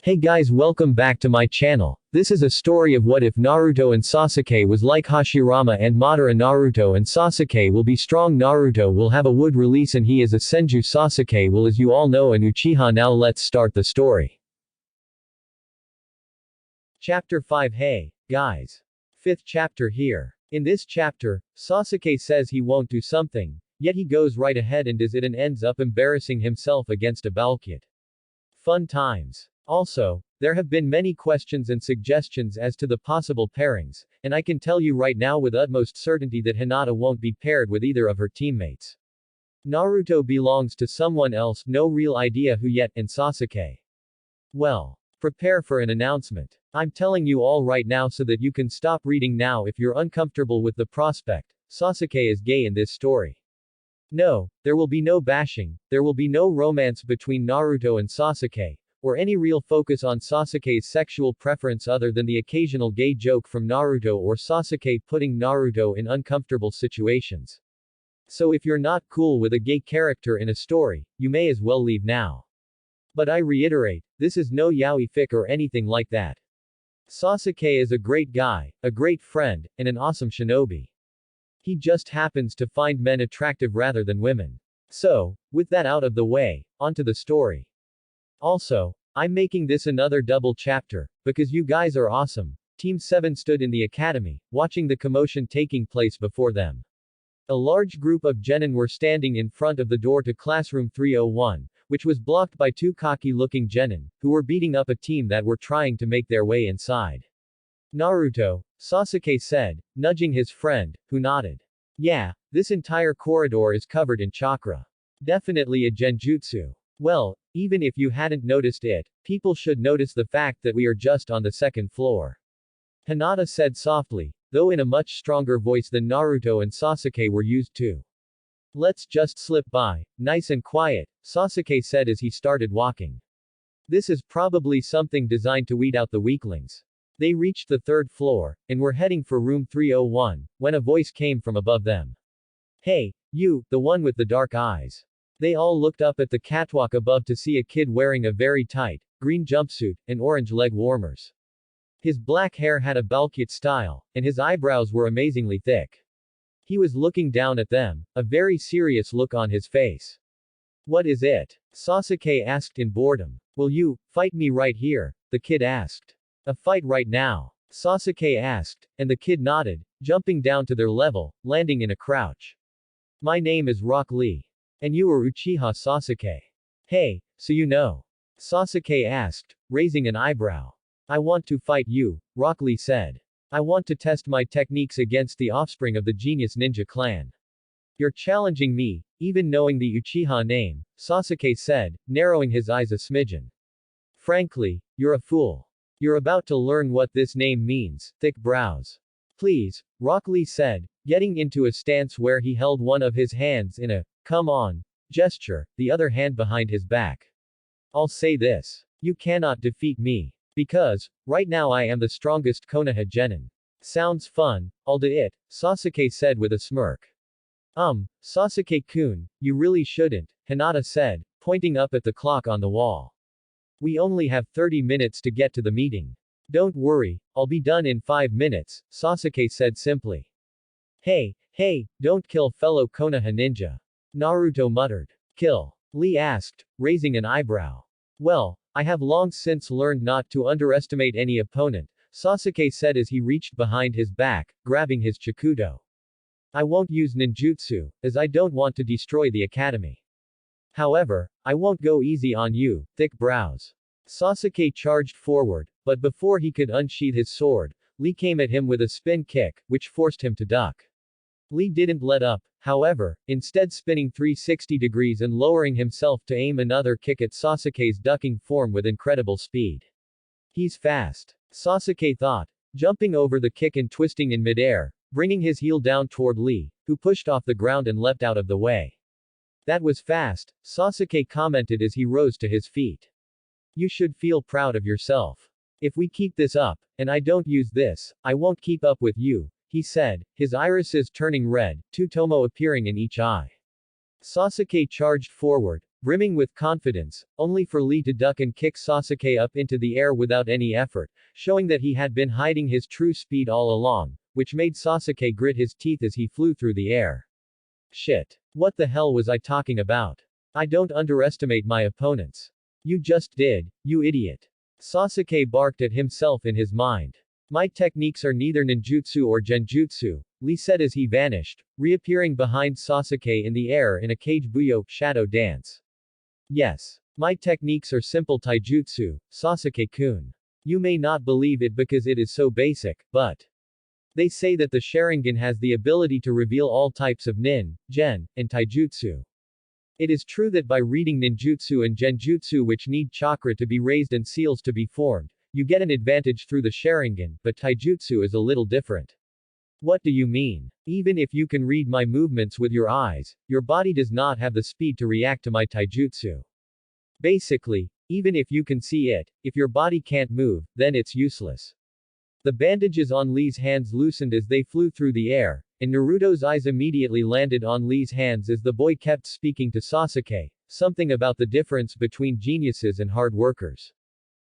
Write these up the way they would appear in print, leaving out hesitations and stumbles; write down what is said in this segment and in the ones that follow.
Hey guys, welcome back to my channel. This is a story of what if Naruto and Sasuke was like Hashirama and Madara. Naruto and Sasuke will be strong. Naruto will have a wood release and he is a Senju. Sasuke will, as you all know, an Uchiha. Now let's start the story. Chapter 5. Hey, guys. 5th chapter here. In this chapter, Sasuke says he won't do something, yet he goes right ahead and does it and ends up embarrassing himself against a Balkit. Fun times. Also, there have been many questions and suggestions as to the possible pairings, and I can tell you right now with utmost certainty that Hinata won't be paired with either of her teammates. Naruto belongs to someone else, no real idea who yet, and Sasuke. Well, prepare for an announcement. I'm telling you all right now so that you can stop reading now if you're uncomfortable with the prospect. Sasuke is gay in this story. No, there will be no bashing, there will be no romance between Naruto and Sasuke, or any real focus on Sasuke's sexual preference other than the occasional gay joke from Naruto or Sasuke putting Naruto in uncomfortable situations. So if you're not cool with a gay character in a story, you may as well leave now. But I reiterate, this is no yaoi fic or anything like that. Sasuke is a great guy, a great friend, and an awesome shinobi. He just happens to find men attractive rather than women. So, with that out of the way, onto the story. Also, I'm making this another double chapter, because you guys are awesome. Team 7 stood in the academy, watching the commotion taking place before them. A large group of genin were standing in front of the door to classroom 301, which was blocked by two cocky-looking genin, who were beating up a team that were trying to make their way inside. Naruto, Sasuke said, nudging his friend, who nodded. Yeah, this entire corridor is covered in chakra. Definitely a genjutsu. Well, even if you hadn't noticed it, people should notice the fact that we are just on the 2nd floor. Hinata said softly, though in a much stronger voice than Naruto and Sasuke were used to. Let's just slip by, nice and quiet, Sasuke said as he started walking. This is probably something designed to weed out the weaklings. They reached the 3rd floor, and were heading for room 301, when a voice came from above them. Hey, you, the one with the dark eyes. They all looked up at the catwalk above to see a kid wearing a very tight, green jumpsuit, and orange leg warmers. His black hair had a Balkit style, and his eyebrows were amazingly thick. He was looking down at them, a very serious look on his face. What is it? Sasuke asked in boredom. Will you fight me right here? The kid asked. A fight right now? Sasuke asked, and the kid nodded, jumping down to their level, landing in a crouch. My name is Rock Lee. And you are Uchiha Sasuke. Hey, so you know? Sasuke asked, raising an eyebrow. I want to fight you, Rock Lee said. I want to test my techniques against the offspring of the genius ninja clan. You're challenging me, even knowing the Uchiha name, Sasuke said, narrowing his eyes a smidgen. Frankly, you're a fool. You're about to learn what this name means, thick brows. Please, Rock Lee said, getting into a stance where he held one of his hands in a come on gesture, the other hand behind his back. I'll say this. You cannot defeat me. Because, right now I am the strongest Konoha genin. Sounds fun, I'll do it, Sasuke said with a smirk. Sasuke-kun, you really shouldn't, Hinata said, pointing up at the clock on the wall. We only have 30 minutes to get to the meeting. Don't worry, I'll be done in 5 minutes, Sasuke said simply. Hey, don't kill fellow Konoha ninja. Naruto muttered. Kill? Lee asked, raising an eyebrow. Well, I have long since learned not to underestimate any opponent, Sasuke said as he reached behind his back, grabbing his Chikudo. I won't use ninjutsu, as I don't want to destroy the academy. However, I won't go easy on you, thick brows. Sasuke charged forward, but before he could unsheath his sword, Lee came at him with a spin kick, which forced him to duck. Lee didn't let up, however, instead spinning 360 degrees and lowering himself to aim another kick at Sasuke's ducking form with incredible speed. He's fast. Sasuke thought, jumping over the kick and twisting in midair, bringing his heel down toward Lee, who pushed off the ground and leapt out of the way. That was fast, Sasuke commented as he rose to his feet. You should feel proud of yourself. If we keep this up, and I don't use this, I won't keep up with you, he said, his irises turning red, two tomo appearing in each eye. Sasuke charged forward, brimming with confidence, only for Lee to duck and kick Sasuke up into the air without any effort, showing that he had been hiding his true speed all along, which made Sasuke grit his teeth as he flew through the air. Shit. What the hell was I talking about? I don't underestimate my opponents. You just did, you idiot. Sasuke barked at himself in his mind. My techniques are neither ninjutsu or genjutsu, Lee said as he vanished, reappearing behind Sasuke in the air in a Kage Buyo shadow dance. Yes. My techniques are simple taijutsu, Sasuke-kun. You may not believe it because it is so basic, but they say that the Sharingan has the ability to reveal all types of nin, gen, and taijutsu. It is true that by reading ninjutsu and genjutsu which need chakra to be raised and seals to be formed, you get an advantage through the Sharingan, but taijutsu is a little different. What do you mean? Even if you can read my movements with your eyes, your body does not have the speed to react to my taijutsu. Basically, even if you can see it, if your body can't move, then it's useless. The bandages on Lee's hands loosened as they flew through the air, and Naruto's eyes immediately landed on Lee's hands as the boy kept speaking to Sasuke, something about the difference between geniuses and hard workers.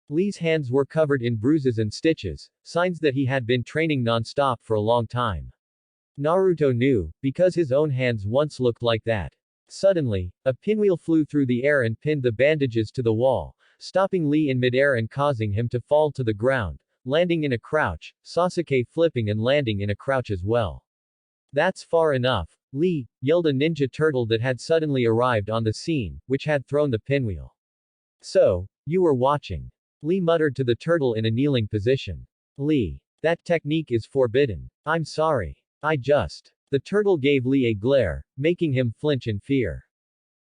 Lee's hands were covered in bruises and stitches, signs that he had been training non-stop for a long time. Naruto knew, because his own hands once looked like that. Suddenly, a pinwheel flew through the air and pinned the bandages to the wall, stopping Lee in midair and causing him to fall to the ground, landing in a crouch, Sasuke flipping and landing in a crouch as well. That's far enough, Lee, yelled a ninja turtle that had suddenly arrived on the scene, which had thrown the pinwheel. So, you were watching. Lee muttered to the turtle in a kneeling position. Lee. That technique is forbidden. I'm sorry. The turtle gave Lee a glare, making him flinch in fear.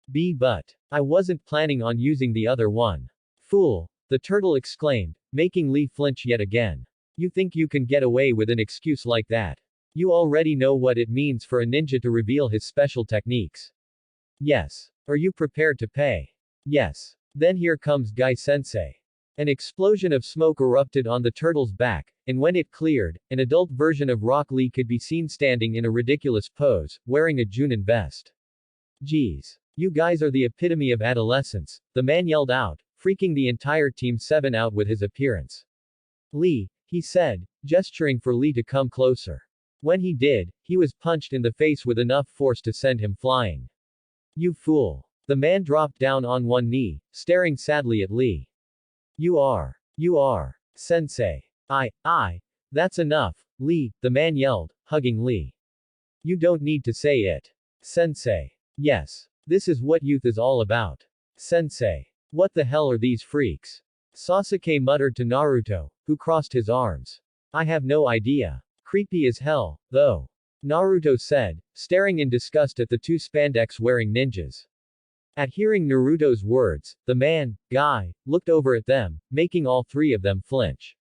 But I wasn't planning on using the other one. Fool, the turtle exclaimed, making Lee flinch yet again. You think you can get away with an excuse like that? You already know what it means for a ninja to reveal his special techniques. Yes. Are you prepared to pay? Yes. Then here comes Guy-sensei. An explosion of smoke erupted on the turtle's back, and when it cleared, an adult version of Rock Lee could be seen standing in a ridiculous pose, wearing a Chunin vest. Geez. You guys are the epitome of adolescence, the man yelled out, freaking the entire Team 7 out with his appearance. Lee, he said, gesturing for Lee to come closer. When he did, he was punched in the face with enough force to send him flying. You fool. The man dropped down on one knee, staring sadly at Lee. You are. Sensei. That's enough, Lee, the man yelled, hugging Lee. You don't need to say it. Sensei. Yes. This is what youth is all about. Sensei. What the hell are these freaks? Sasuke muttered to Naruto, who crossed his arms. I have no idea. Creepy as hell, though. Naruto said, staring in disgust at the two spandex-wearing ninjas. At hearing Naruto's words, the man, Guy, looked over at them, making all three of them flinch.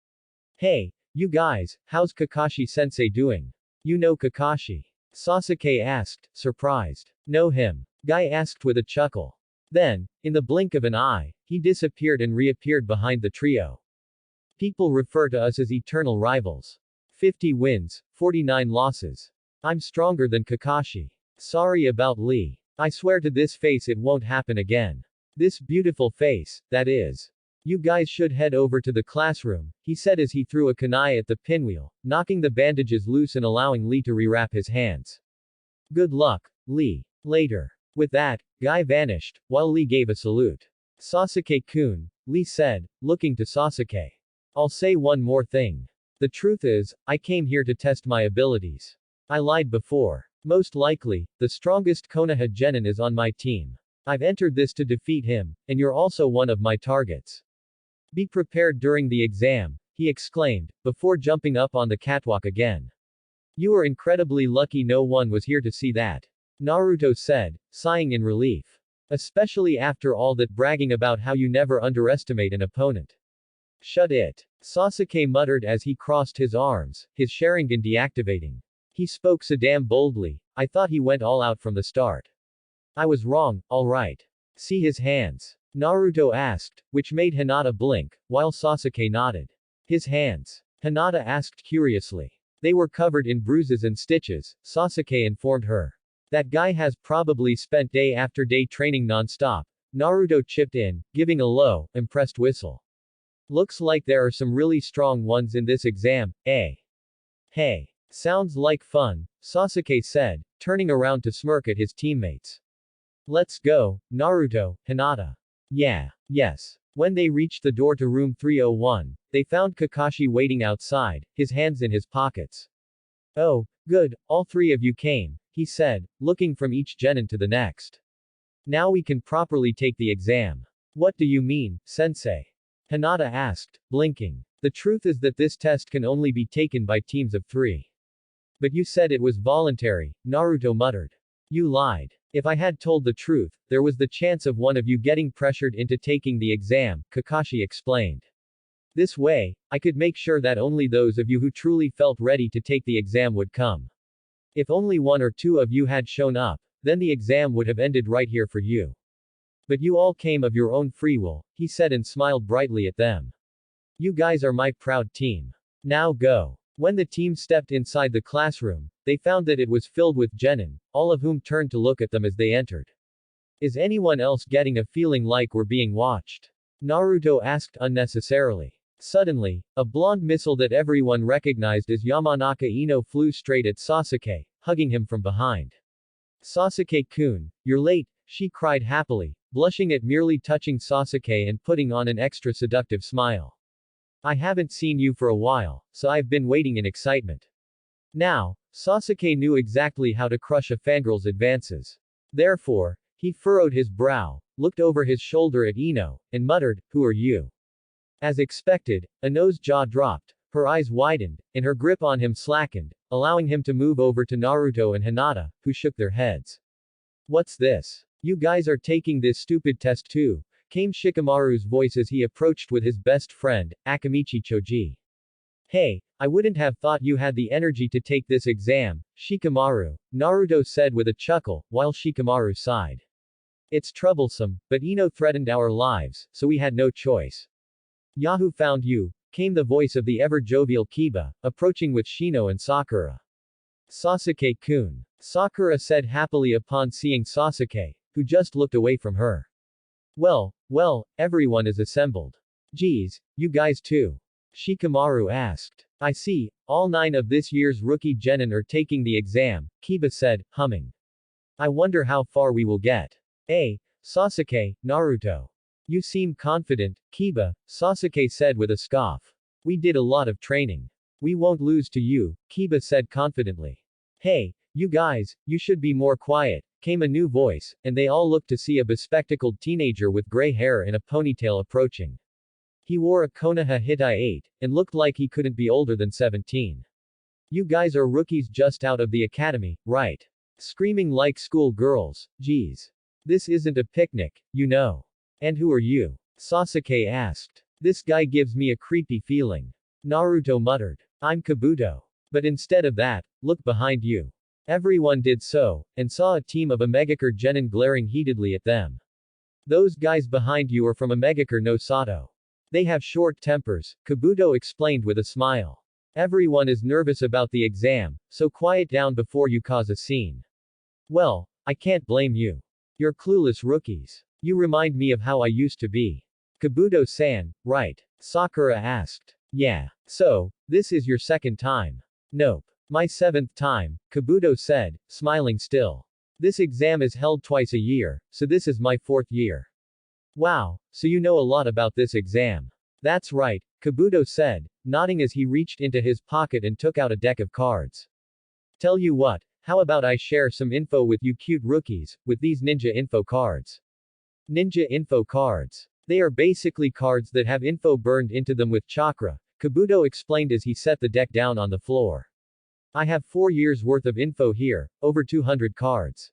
Hey, you guys, how's Kakashi-sensei doing? You know Kakashi? Sasuke asked, surprised. Know him? Guy asked with a chuckle. Then, in the blink of an eye, he disappeared and reappeared behind the trio. People refer to us as eternal rivals. 50 wins, 49 losses. I'm stronger than Kakashi. Sorry about Lee. I swear to this face it won't happen again. This beautiful face, that is. You guys should head over to the classroom, he said as he threw a kunai at the pinwheel, knocking the bandages loose and allowing Lee to rewrap his hands. Good luck, Lee. Later. With that, Guy vanished, while Lee gave a salute. Sasuke-kun, Lee said, looking to Sasuke. I'll say one more thing. The truth is, I came here to test my abilities. I lied before. Most likely, the strongest Konoha genin is on my team. I've entered this to defeat him, and you're also one of my targets. Be prepared during the exam, he exclaimed, before jumping up on the catwalk again. You are incredibly lucky no one was here to see that. Naruto said, sighing in relief. Especially after all that bragging about how you never underestimate an opponent. Shut it. Sasuke muttered as he crossed his arms, his Sharingan deactivating. He spoke so damn boldly, I thought he went all out from the start. I was wrong, alright. See his hands? Naruto asked, which made Hinata blink, while Sasuke nodded. His hands? Hinata asked curiously. They were covered in bruises and stitches, Sasuke informed her. That guy has probably spent day after day training non-stop, Naruto chipped in, giving a low, impressed whistle. Looks like there are some really strong ones in this exam, eh? Hey. Sounds like fun, Sasuke said, turning around to smirk at his teammates. Let's go, Naruto, Hinata. Yeah. Yes. When they reached the door to room 301, they found Kakashi waiting outside, his hands in his pockets. Oh, good, all three of you came, he said, looking from each genin to the next. Now we can properly take the exam. What do you mean, sensei? Hinata asked, blinking. The truth is that this test can only be taken by teams of 3. But you said it was voluntary, Naruto muttered. You lied. If I had told the truth, there was the chance of one of you getting pressured into taking the exam, Kakashi explained. This way, I could make sure that only those of you who truly felt ready to take the exam would come. If only one or two of you had shown up, then the exam would have ended right here for you. But you all came of your own free will, he said and smiled brightly at them. You guys are my proud team. Now go. When the team stepped inside the classroom, they found that it was filled with genin, all of whom turned to look at them as they entered. Is anyone else getting a feeling like we're being watched? Naruto asked unnecessarily. Suddenly, a blonde missile that everyone recognized as Yamanaka Ino flew straight at Sasuke, hugging him from behind. Sasuke-kun, you're late, she cried happily, blushing at merely touching Sasuke and putting on an extra seductive smile. I haven't seen you for a while, so I've been waiting in excitement. Now, Sasuke knew exactly how to crush a fangirl's advances. Therefore, he furrowed his brow, looked over his shoulder at Ino, and muttered, who are you? As expected, Ino's jaw dropped, her eyes widened, and her grip on him slackened, allowing him to move over to Naruto and Hinata, who shook their heads. What's this? You guys are taking this stupid test too, came Shikamaru's voice as he approached with his best friend, Akamichi Choji. Hey, I wouldn't have thought you had the energy to take this exam, Shikamaru, Naruto said with a chuckle, while Shikamaru sighed. It's troublesome, but Ino threatened our lives, so we had no choice. Yahoo found you, came the voice of the ever-jovial Kiba, approaching with Shino and Sakura. Sasuke-kun. Sakura said happily upon seeing Sasuke, who just looked away from her. Well, everyone is assembled. Geez, you guys too? Shikamaru asked. I see, all 9 of this year's rookie genin are taking the exam, Kiba said, humming. I wonder how far we will get. Sasuke, Naruto. You seem confident, Kiba, Sasuke said with a scoff. We did a lot of training. We won't lose to you, Kiba said confidently. Hey, you guys, you should be more quiet, came a new voice, and they all looked to see a bespectacled teenager with gray hair and a ponytail approaching. He wore a Konoha Hitai 8, and looked like he couldn't be older than 17. You guys are rookies just out of the academy, right? Screaming like school girls, geez. This isn't a picnic, you know. And who are you? Sasuke asked. This guy gives me a creepy feeling. Naruto muttered. I'm Kabuto. But instead of that, look behind you. Everyone did so, and saw a team of Omegakure genin glaring heatedly at them. Those guys behind you are from Omegakure no Sato. They have short tempers, Kabuto explained with a smile. Everyone is nervous about the exam, so quiet down before you cause a scene. Well, I can't blame you. You're clueless rookies. You remind me of how I used to be. Kabuto-san, right? Sakura asked. Yeah. So, this is your second time? Nope. My 7th time, Kabuto said, smiling still. This exam is held twice a year, so this is my 4th year. Wow, so you know a lot about this exam. That's right, Kabuto said, nodding as he reached into his pocket and took out a deck of cards. Tell you what, how about I share some info with you cute rookies, with these ninja info cards. Ninja info cards. They are basically cards that have info burned into them with chakra, Kabuto explained as he set the deck down on the floor. I have 4 years worth of info here, over 200 cards.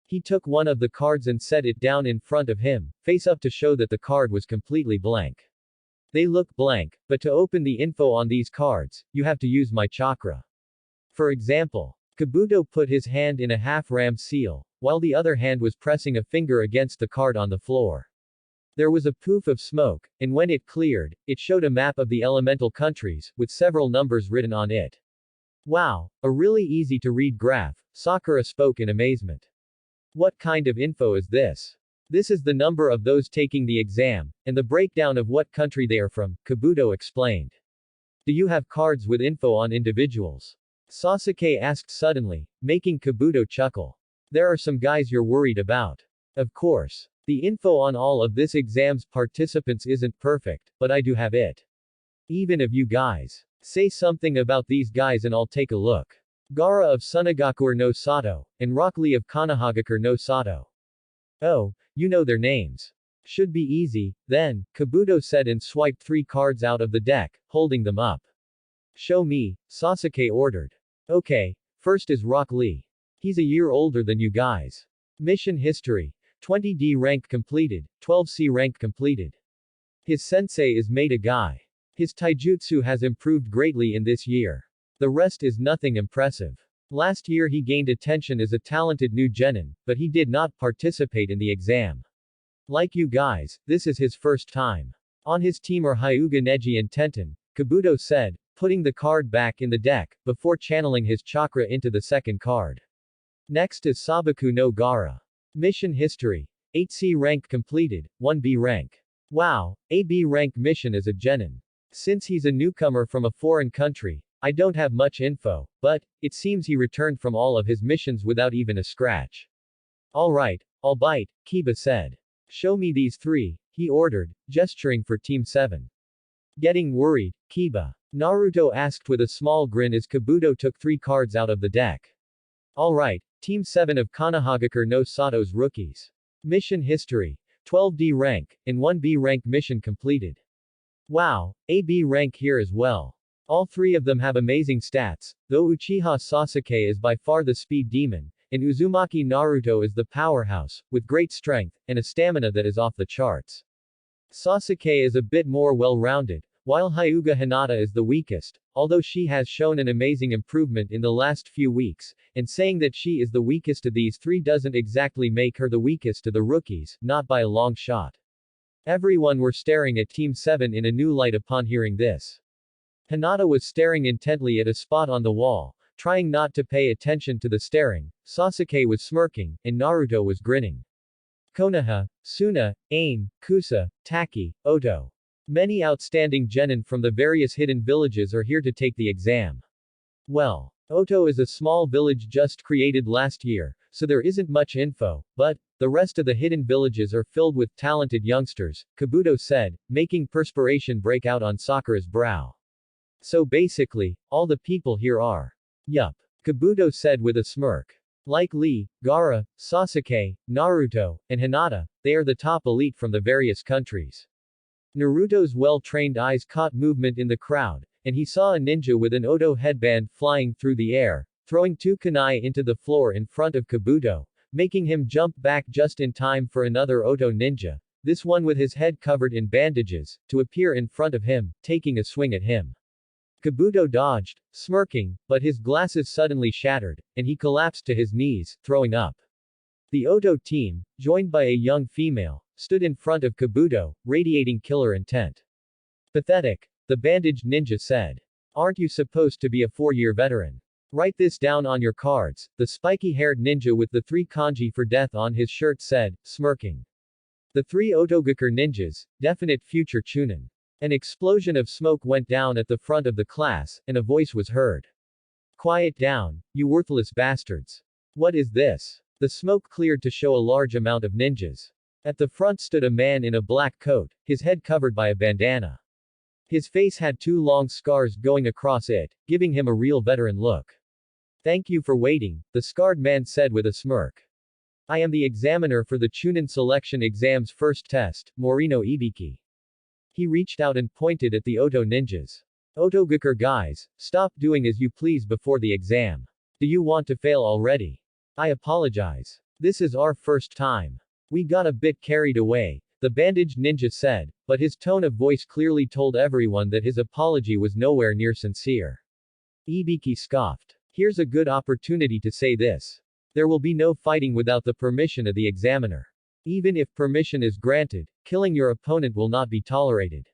He took one of the cards and set it down in front of him, face up to show that the card was completely blank. They look blank, but to open the info on these cards, you have to use my chakra. For example, Kabuto put his hand in a half-ram seal, while the other hand was pressing a finger against the card on the floor. There was a poof of smoke, and when it cleared, it showed a map of the elemental countries, with several numbers written on it. Wow, a really easy to read graph, Sakura spoke in amazement. What kind of info is this? This is the number of those taking the exam, and the breakdown of what country they are from, Kabuto explained. Do you have cards with info on individuals? Sasuke asked suddenly, making Kabuto chuckle. There are some guys you're worried about. Of course. The info on all of this exam's participants isn't perfect, but I do have it. Even if you guys say something about these guys and I'll take a look. Gaara of Sunagakur no Sato, and Rock Lee of Konohagakure no Sato. Oh, you know their names. Should be easy, then, Kabuto said and swiped 3 cards out of the deck, holding them up. Show me, Sasuke ordered. Okay, first is Rock Lee. He's a year older than you guys. Mission history. 20D rank completed, 12C rank completed. His sensei is Maida Guy. His taijutsu has improved greatly in this year. The rest is nothing impressive. Last year he gained attention as a talented new genin, but he did not participate in the exam. Like you guys, this is his first time. On his team are Hyuga Neji and Tenten, Kabuto said, putting the card back in the deck, before channeling his chakra into the second card. Next is Sabaku no Gaara. Mission history. 8C rank completed, 1B rank. Wow, AB rank mission as a genin. Since he's a newcomer from a foreign country, I don't have much info, but, it seems he returned from all of his missions without even a scratch. Alright, I'll bite, Kiba said. Show me these 3, he ordered, gesturing for Team 7. Getting worried, Kiba. Naruto asked with a small grin as Kabuto took 3 cards out of the deck. Alright, Team 7 of Konohagakure no Sato's rookies. Mission history. 12D rank, and 1B rank mission completed. Wow, AB rank here as well. All 3 of them have amazing stats, though Uchiha Sasuke is by far the speed demon, and Uzumaki Naruto is the powerhouse, with great strength, and a stamina that is off the charts. Sasuke is a bit more well-rounded, while Hyuga Hinata is the weakest, although she has shown an amazing improvement in the last few weeks, and saying that she is the weakest of these 3 doesn't exactly make her the weakest of the rookies, not by a long shot. Everyone were staring at Team 7 in a new light upon hearing this. Hinata was staring intently at a spot on the wall, trying not to pay attention to the staring. Sasuke was smirking, and Naruto was grinning. Konoha, Suna, Aim, Kusa, Taki, Oto. Many outstanding genin from the various hidden villages are here to take the exam. Well, Oto is a small village just created last year, so there isn't much info, but, the rest of the hidden villages are filled with talented youngsters, Kabuto said, making perspiration break out on Sakura's brow. So basically, all the people here are. Yup. Kabuto said with a smirk. Like Lee, Gaara, Sasuke, Naruto, and Hinata, they are the top elite from the various countries. Naruto's well-trained eyes caught movement in the crowd, and he saw a ninja with an Oto headband flying through the air, throwing 2 kunai into the floor in front of Kabuto, making him jump back just in time for another Oto ninja, this one with his head covered in bandages, to appear in front of him, taking a swing at him. Kabuto dodged, smirking, but his glasses suddenly shattered, and he collapsed to his knees, throwing up. The Oto team, joined by a young female, stood in front of Kabuto, radiating killer intent. Pathetic, the bandaged ninja said. Aren't you supposed to be a 4-year veteran? Write this down on your cards, the spiky-haired ninja with the 3 kanji for death on his shirt said, smirking. The 3 Otogakure ninjas, definite future Chunin. An explosion of smoke went down at the front of the class, and a voice was heard. Quiet down, you worthless bastards. What is this? The smoke cleared to show a large amount of ninjas. At the front stood a man in a black coat, his head covered by a bandana. His face had 2 long scars going across it, giving him a real veteran look. Thank you for waiting, the scarred man said with a smirk. I am the examiner for the Chunin selection exam's first test, Morino Ibiki. He reached out and pointed at the Oto ninjas. Otogakure guys, stop doing as you please before the exam. Do you want to fail already? I apologize. This is our first time. We got a bit carried away, the bandaged ninja said, but his tone of voice clearly told everyone that his apology was nowhere near sincere. Ibiki scoffed. Here's a good opportunity to say this. There will be no fighting without the permission of the examiner. Even if permission is granted, killing your opponent will not be tolerated.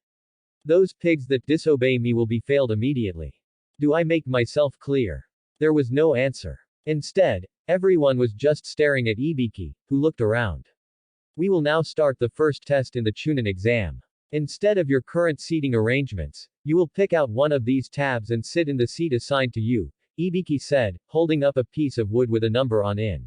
Those pigs that disobey me will be failed immediately. Do I make myself clear? There was no answer. Instead, everyone was just staring at Ibiki, who looked around. We will now start the first test in the Chunin exam. Instead of your current seating arrangements, you will pick out one of these tabs and sit in the seat assigned to you, Ibiki said, holding up a piece of wood with a number on it.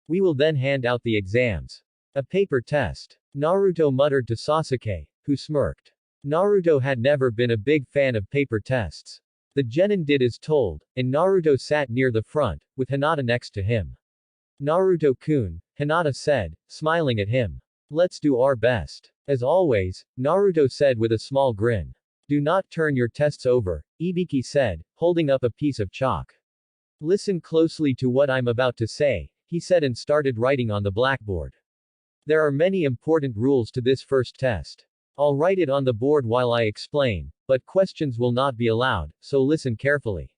We will then hand out the exams. A paper test. Naruto muttered to Sasuke, who smirked. Naruto had never been a big fan of paper tests. The genin did as told, and Naruto sat near the front, with Hinata next to him. Naruto-kun, Hinata said, smiling at him. Let's do our best. As always, Naruto said with a small grin. Do not turn your tests over, Ibiki said, holding up a piece of chalk. Listen closely to what I'm about to say, he said and started writing on the blackboard. There are many important rules to this first test. I'll write it on the board while I explain, but questions will not be allowed, so listen carefully.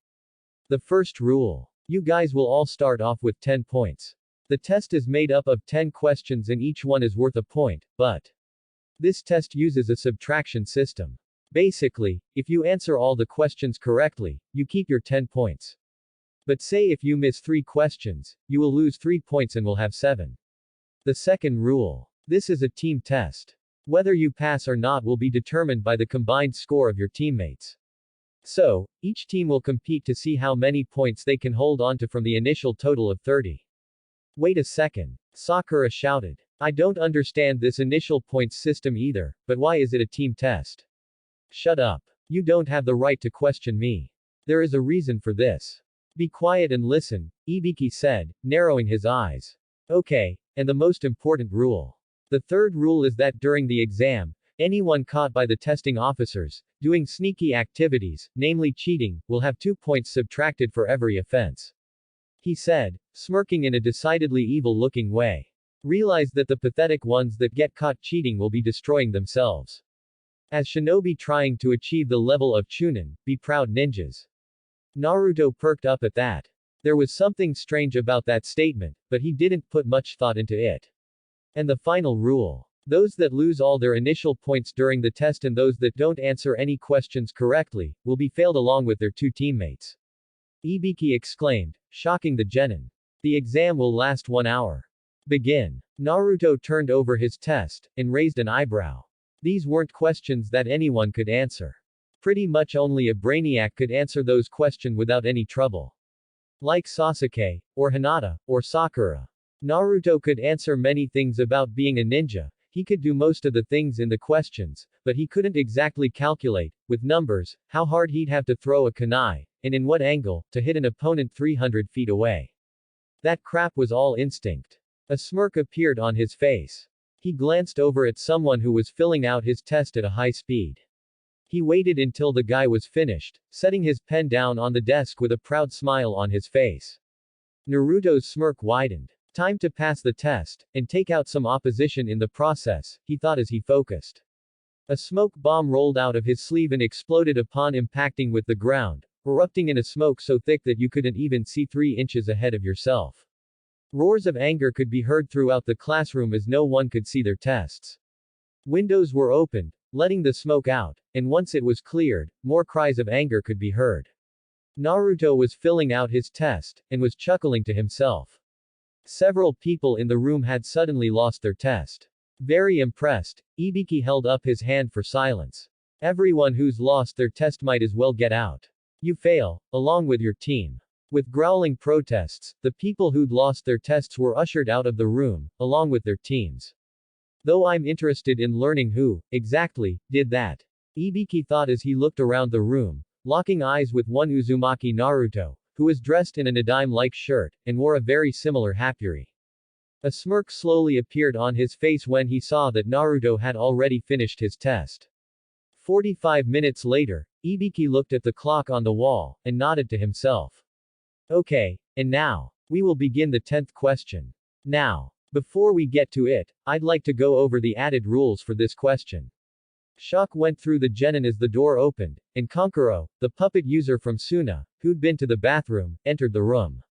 The first rule. You guys will all start off with 10 points. The test is made up of 10 questions and each one is worth a point, but this test uses a subtraction system. Basically, if you answer all the questions correctly, you keep your 10 points. But say if you miss 3 questions, you will lose 3 points and will have 7. The second rule. This is a team test. Whether you pass or not will be determined by the combined score of your teammates. So, each team will compete to see how many points they can hold onto from the initial total of 30. Wait a second. Sakura shouted. I don't understand this initial points system either, but why is it a team test? Shut up. You don't have the right to question me. There is a reason for this. Be quiet and listen, Ibiki said, narrowing his eyes. Okay, and the most important rule. The third rule is that during the exam, anyone caught by the testing officers, doing sneaky activities, namely cheating, will have 2 points subtracted for every offense. He said, smirking in a decidedly evil-looking way. Realize that the pathetic ones that get caught cheating will be destroying themselves. As shinobi trying to achieve the level of Chunin, be proud ninjas. Naruto perked up at that. There was something strange about that statement, but he didn't put much thought into it. And the final rule. Those that lose all their initial points during the test and those that don't answer any questions correctly, will be failed along with their 2 teammates. Ibiki exclaimed, shocking the genin. The exam will last 1 hour. Begin. Naruto turned over his test, and raised an eyebrow. These weren't questions that anyone could answer. Pretty much only a brainiac could answer those questions without any trouble. Like Sasuke, or Hinata, or Sakura. Naruto could answer many things about being a ninja, he could do most of the things in the questions, but he couldn't exactly calculate, with numbers, how hard he'd have to throw a kunai, and in what angle, to hit an opponent 300 feet away. That crap was all instinct. A smirk appeared on his face. He glanced over at someone who was filling out his test at a high speed. He waited until the guy was finished, setting his pen down on the desk with a proud smile on his face. Naruto's smirk widened. Time to pass the test, and take out some opposition in the process, he thought as he focused. A smoke bomb rolled out of his sleeve and exploded upon impacting with the ground, erupting in a smoke so thick that you couldn't even see 3 inches ahead of yourself. Roars of anger could be heard throughout the classroom as no one could see their tests. Windows were opened, letting the smoke out, and once it was cleared, more cries of anger could be heard. Naruto was filling out his test, and was chuckling to himself. Several people in the room had suddenly lost their test. Very impressed, Ibiki held up his hand for silence. Everyone who's lost their test might as well get out. You fail, along with your team. With growling protests, the people who'd lost their tests were ushered out of the room, along with their teams. Though I'm interested in learning who, exactly, did that. Ibiki thought as he looked around the room, locking eyes with one Uzumaki Naruto, who was dressed in a Nadime-like shirt, and wore a very similar hapuri. A smirk slowly appeared on his face when he saw that Naruto had already finished his test. 45 minutes later, Ibiki looked at the clock on the wall, and nodded to himself. Okay, and now, we will begin the 10th question. Now, before we get to it, I'd like to go over the added rules for this question. Shock went through the genin as the door opened, and Konkuro, the puppet user from Suna, who'd been to the bathroom, entered the room.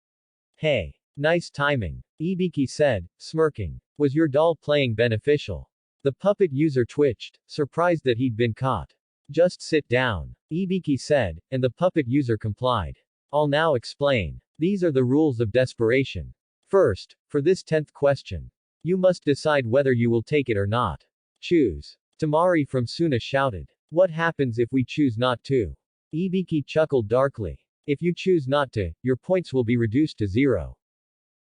Hey. Nice timing. Ibiki said, smirking. Was your doll playing beneficial? The puppet user twitched, surprised that he'd been caught. Just sit down. Ibiki said, and the puppet user complied. I'll now explain. These are the rules of desperation. First, for this 10th question. You must decide whether you will take it or not. Choose. Tamari from Suna shouted. What happens if we choose not to? Ibiki chuckled darkly. If you choose not to, your points will be reduced to 0.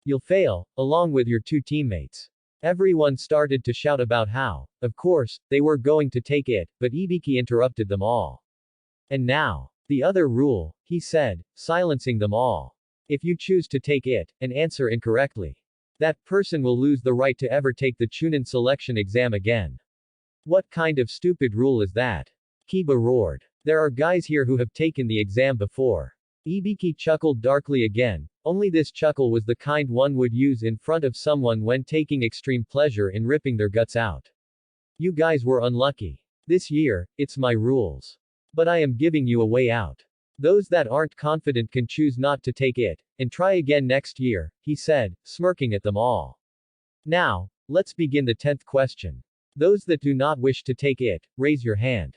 You'll fail, along with your 2 teammates. Everyone started to shout about how, of course, they were going to take it, but Ibiki interrupted them all. And now, the other rule, he said, silencing them all. If you choose to take it, and answer incorrectly, that person will lose the right to ever take the Chunin selection exam again. What kind of stupid rule is that? Kiba roared. There are guys here who have taken the exam before. Ibiki chuckled darkly again, only this chuckle was the kind one would use in front of someone when taking extreme pleasure in ripping their guts out. You guys were unlucky. This year, it's my rules. But I am giving you a way out. Those that aren't confident can choose not to take it, and try again next year, he said, smirking at them all. Now, let's begin the 10th question. Those that do not wish to take it, raise your hand.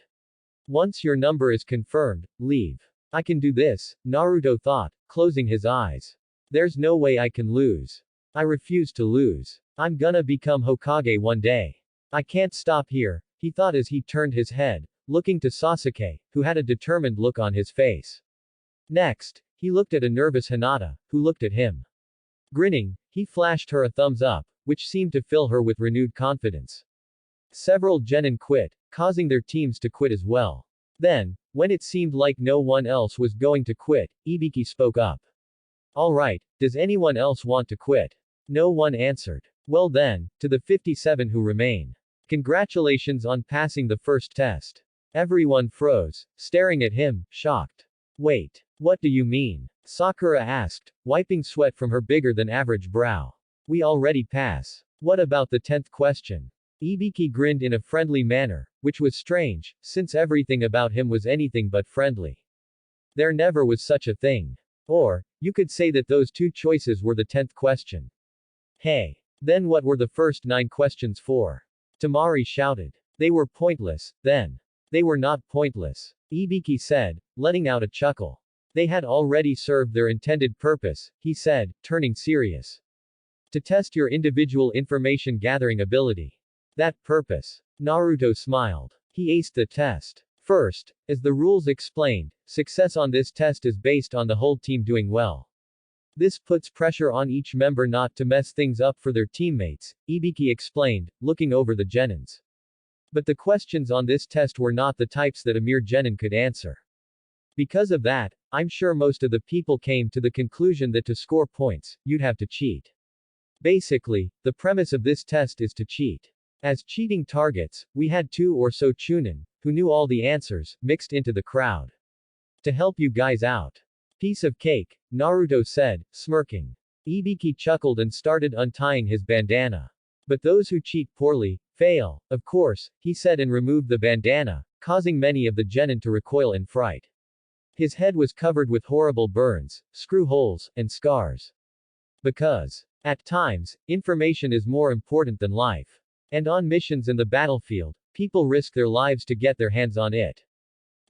Once your number is confirmed, leave. I can do this, Naruto thought, closing his eyes. There's no way I can lose. I refuse to lose. I'm gonna become Hokage one day. I can't stop here, he thought as he turned his head, looking to Sasuke, who had a determined look on his face. Next, he looked at a nervous Hinata, who looked at him. Grinning, he flashed her a thumbs up, which seemed to fill her with renewed confidence. Several genin quit, causing their teams to quit as well. Then, when it seemed like no one else was going to quit, Ibiki spoke up. Alright, does anyone else want to quit? No one answered. Well then, to the 57 who remain. Congratulations on passing the first test. Everyone froze, staring at him, shocked. Wait, what do you mean? Sakura asked, wiping sweat from her bigger than average brow. We already pass. What about the 10th question? Ibiki grinned in a friendly manner, which was strange, since everything about him was anything but friendly. There never was such a thing. Or, you could say that those 2 choices were the 10th question. Hey. Then what were the first 9 questions for? Tamari shouted. They were pointless, then. They were not pointless. Ibiki said, letting out a chuckle. They had already served their intended purpose, he said, turning serious. To test your individual information gathering ability. That purpose. Naruto smiled. He aced the test. First, as the rules explained, success on this test is based on the whole team doing well. This puts pressure on each member not to mess things up for their teammates, Ibiki explained, looking over the genins. But the questions on this test were not the types that a mere genin could answer. Because of that, I'm sure most of the people came to the conclusion that to score points, you'd have to cheat. Basically, the premise of this test is to cheat. As cheating targets, we had 2 or so Chunin, who knew all the answers, mixed into the crowd. To help you guys out. Piece of cake, Naruto said, smirking. Ibiki chuckled and started untying his bandana. But those who cheat poorly, fail, of course, he said and removed the bandana, causing many of the genin to recoil in fright. His head was covered with horrible burns, screw holes, and scars. Because, at times, information is more important than life. And on missions in the battlefield, people risk their lives to get their hands on it.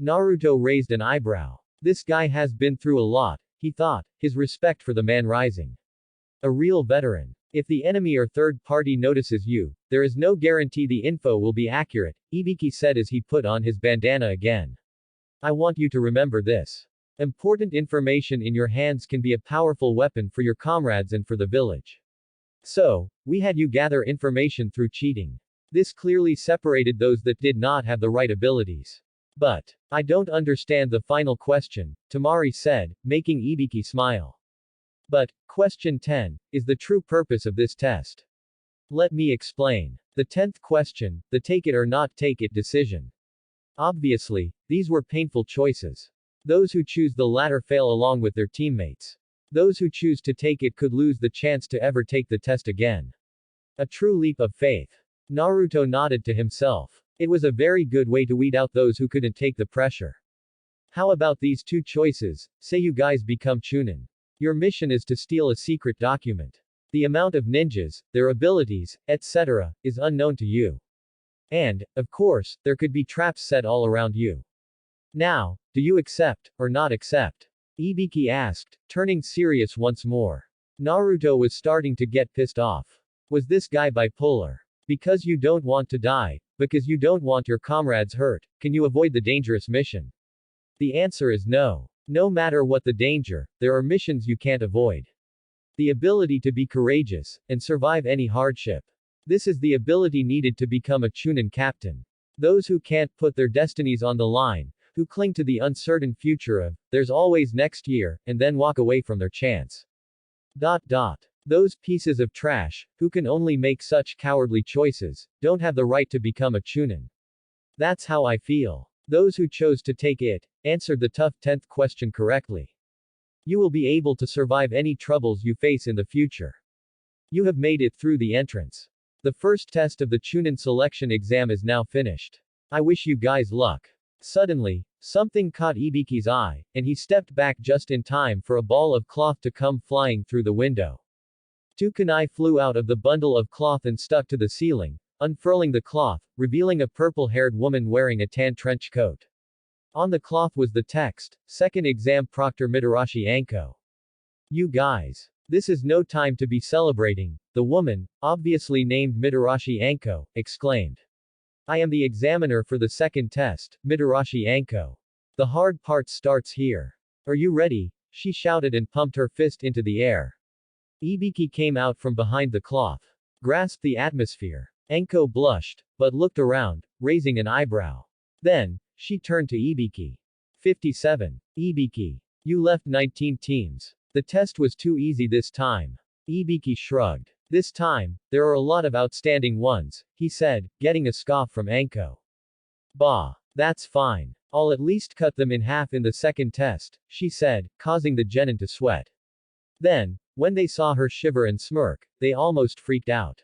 Naruto raised an eyebrow. This guy has been through a lot, he thought, his respect for the man rising. A real veteran. If the enemy or third party notices you, there is no guarantee the info will be accurate, Ibiki said as he put on his bandana again. I want you to remember this. Important information in your hands can be a powerful weapon for your comrades and for the village. So, we had you gather information through cheating. This clearly separated those that did not have the right abilities. But, I don't understand the final question, Tamari said, making Ibiki smile. But, question 10, is the true purpose of this test. Let me explain. The 10th question, the take it or not take it decision. Obviously, these were painful choices. Those who choose the latter fail along with their teammates. Those who choose to take it could lose the chance to ever take the test again. A true leap of faith. Naruto nodded to himself. It was a very good way to weed out those who couldn't take the pressure. How about these 2 choices? Say you guys become Chunin. Your mission is to steal a secret document. The amount of ninjas, their abilities, etc., is unknown to you. And, of course, there could be traps set all around you. Now, do you accept, or not accept? Ibiki asked, turning serious once more. Naruto was starting to get pissed off. Was this guy bipolar? Because you don't want to die, because you don't want your comrades hurt, can you avoid the dangerous mission? The answer is no. No matter what the danger, there are missions you can't avoid. The ability to be courageous, and survive any hardship. This is the ability needed to become a Chunin captain. Those who can't put their destinies on the line, who cling to the uncertain future of, there's always next year, and then walk away from their chance. Those pieces of trash, who can only make such cowardly choices, don't have the right to become a Chunin. That's how I feel. Those who chose to take it, answered the tough 10th question correctly. You will be able to survive any troubles you face in the future. You have made it through the entrance. The first test of the Chunin selection exam is now finished. I wish you guys luck. Suddenly, something caught Ibiki's eye, and he stepped back just in time for a ball of cloth to come flying through the window. 2 kunai flew out of the bundle of cloth and stuck to the ceiling, unfurling the cloth, revealing a purple-haired woman wearing a tan trench coat. On the cloth was the text, Second Exam Proctor Mitarashi Anko. You guys. This is no time to be celebrating, the woman, obviously named Mitarashi Anko, exclaimed. I am the examiner for the second test, Mitarashi Anko. The hard part starts here. Are you ready? She shouted and pumped her fist into the air. Ibiki came out from behind the cloth. Grasped the atmosphere. Anko blushed, but looked around, raising an eyebrow. Then, she turned to Ibiki. 57. Ibiki. You left 19 teams. The test was too easy this time. Ibiki shrugged. This time, there are a lot of outstanding ones, he said, getting a scoff from Anko. Bah. That's fine. I'll at least cut them in half in the second test, she said, causing the genin to sweat. Then, when they saw her shiver and smirk, they almost freaked out.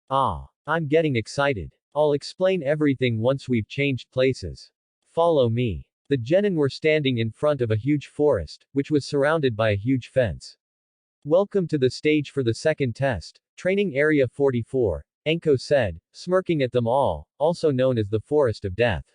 Ah. I'm getting excited. I'll explain everything once we've changed places. Follow me. The genin were standing in front of a huge forest, which was surrounded by a huge fence. Welcome to the stage for the second test, Training Area 44, Anko said, smirking at them all, also known as the Forest of Death.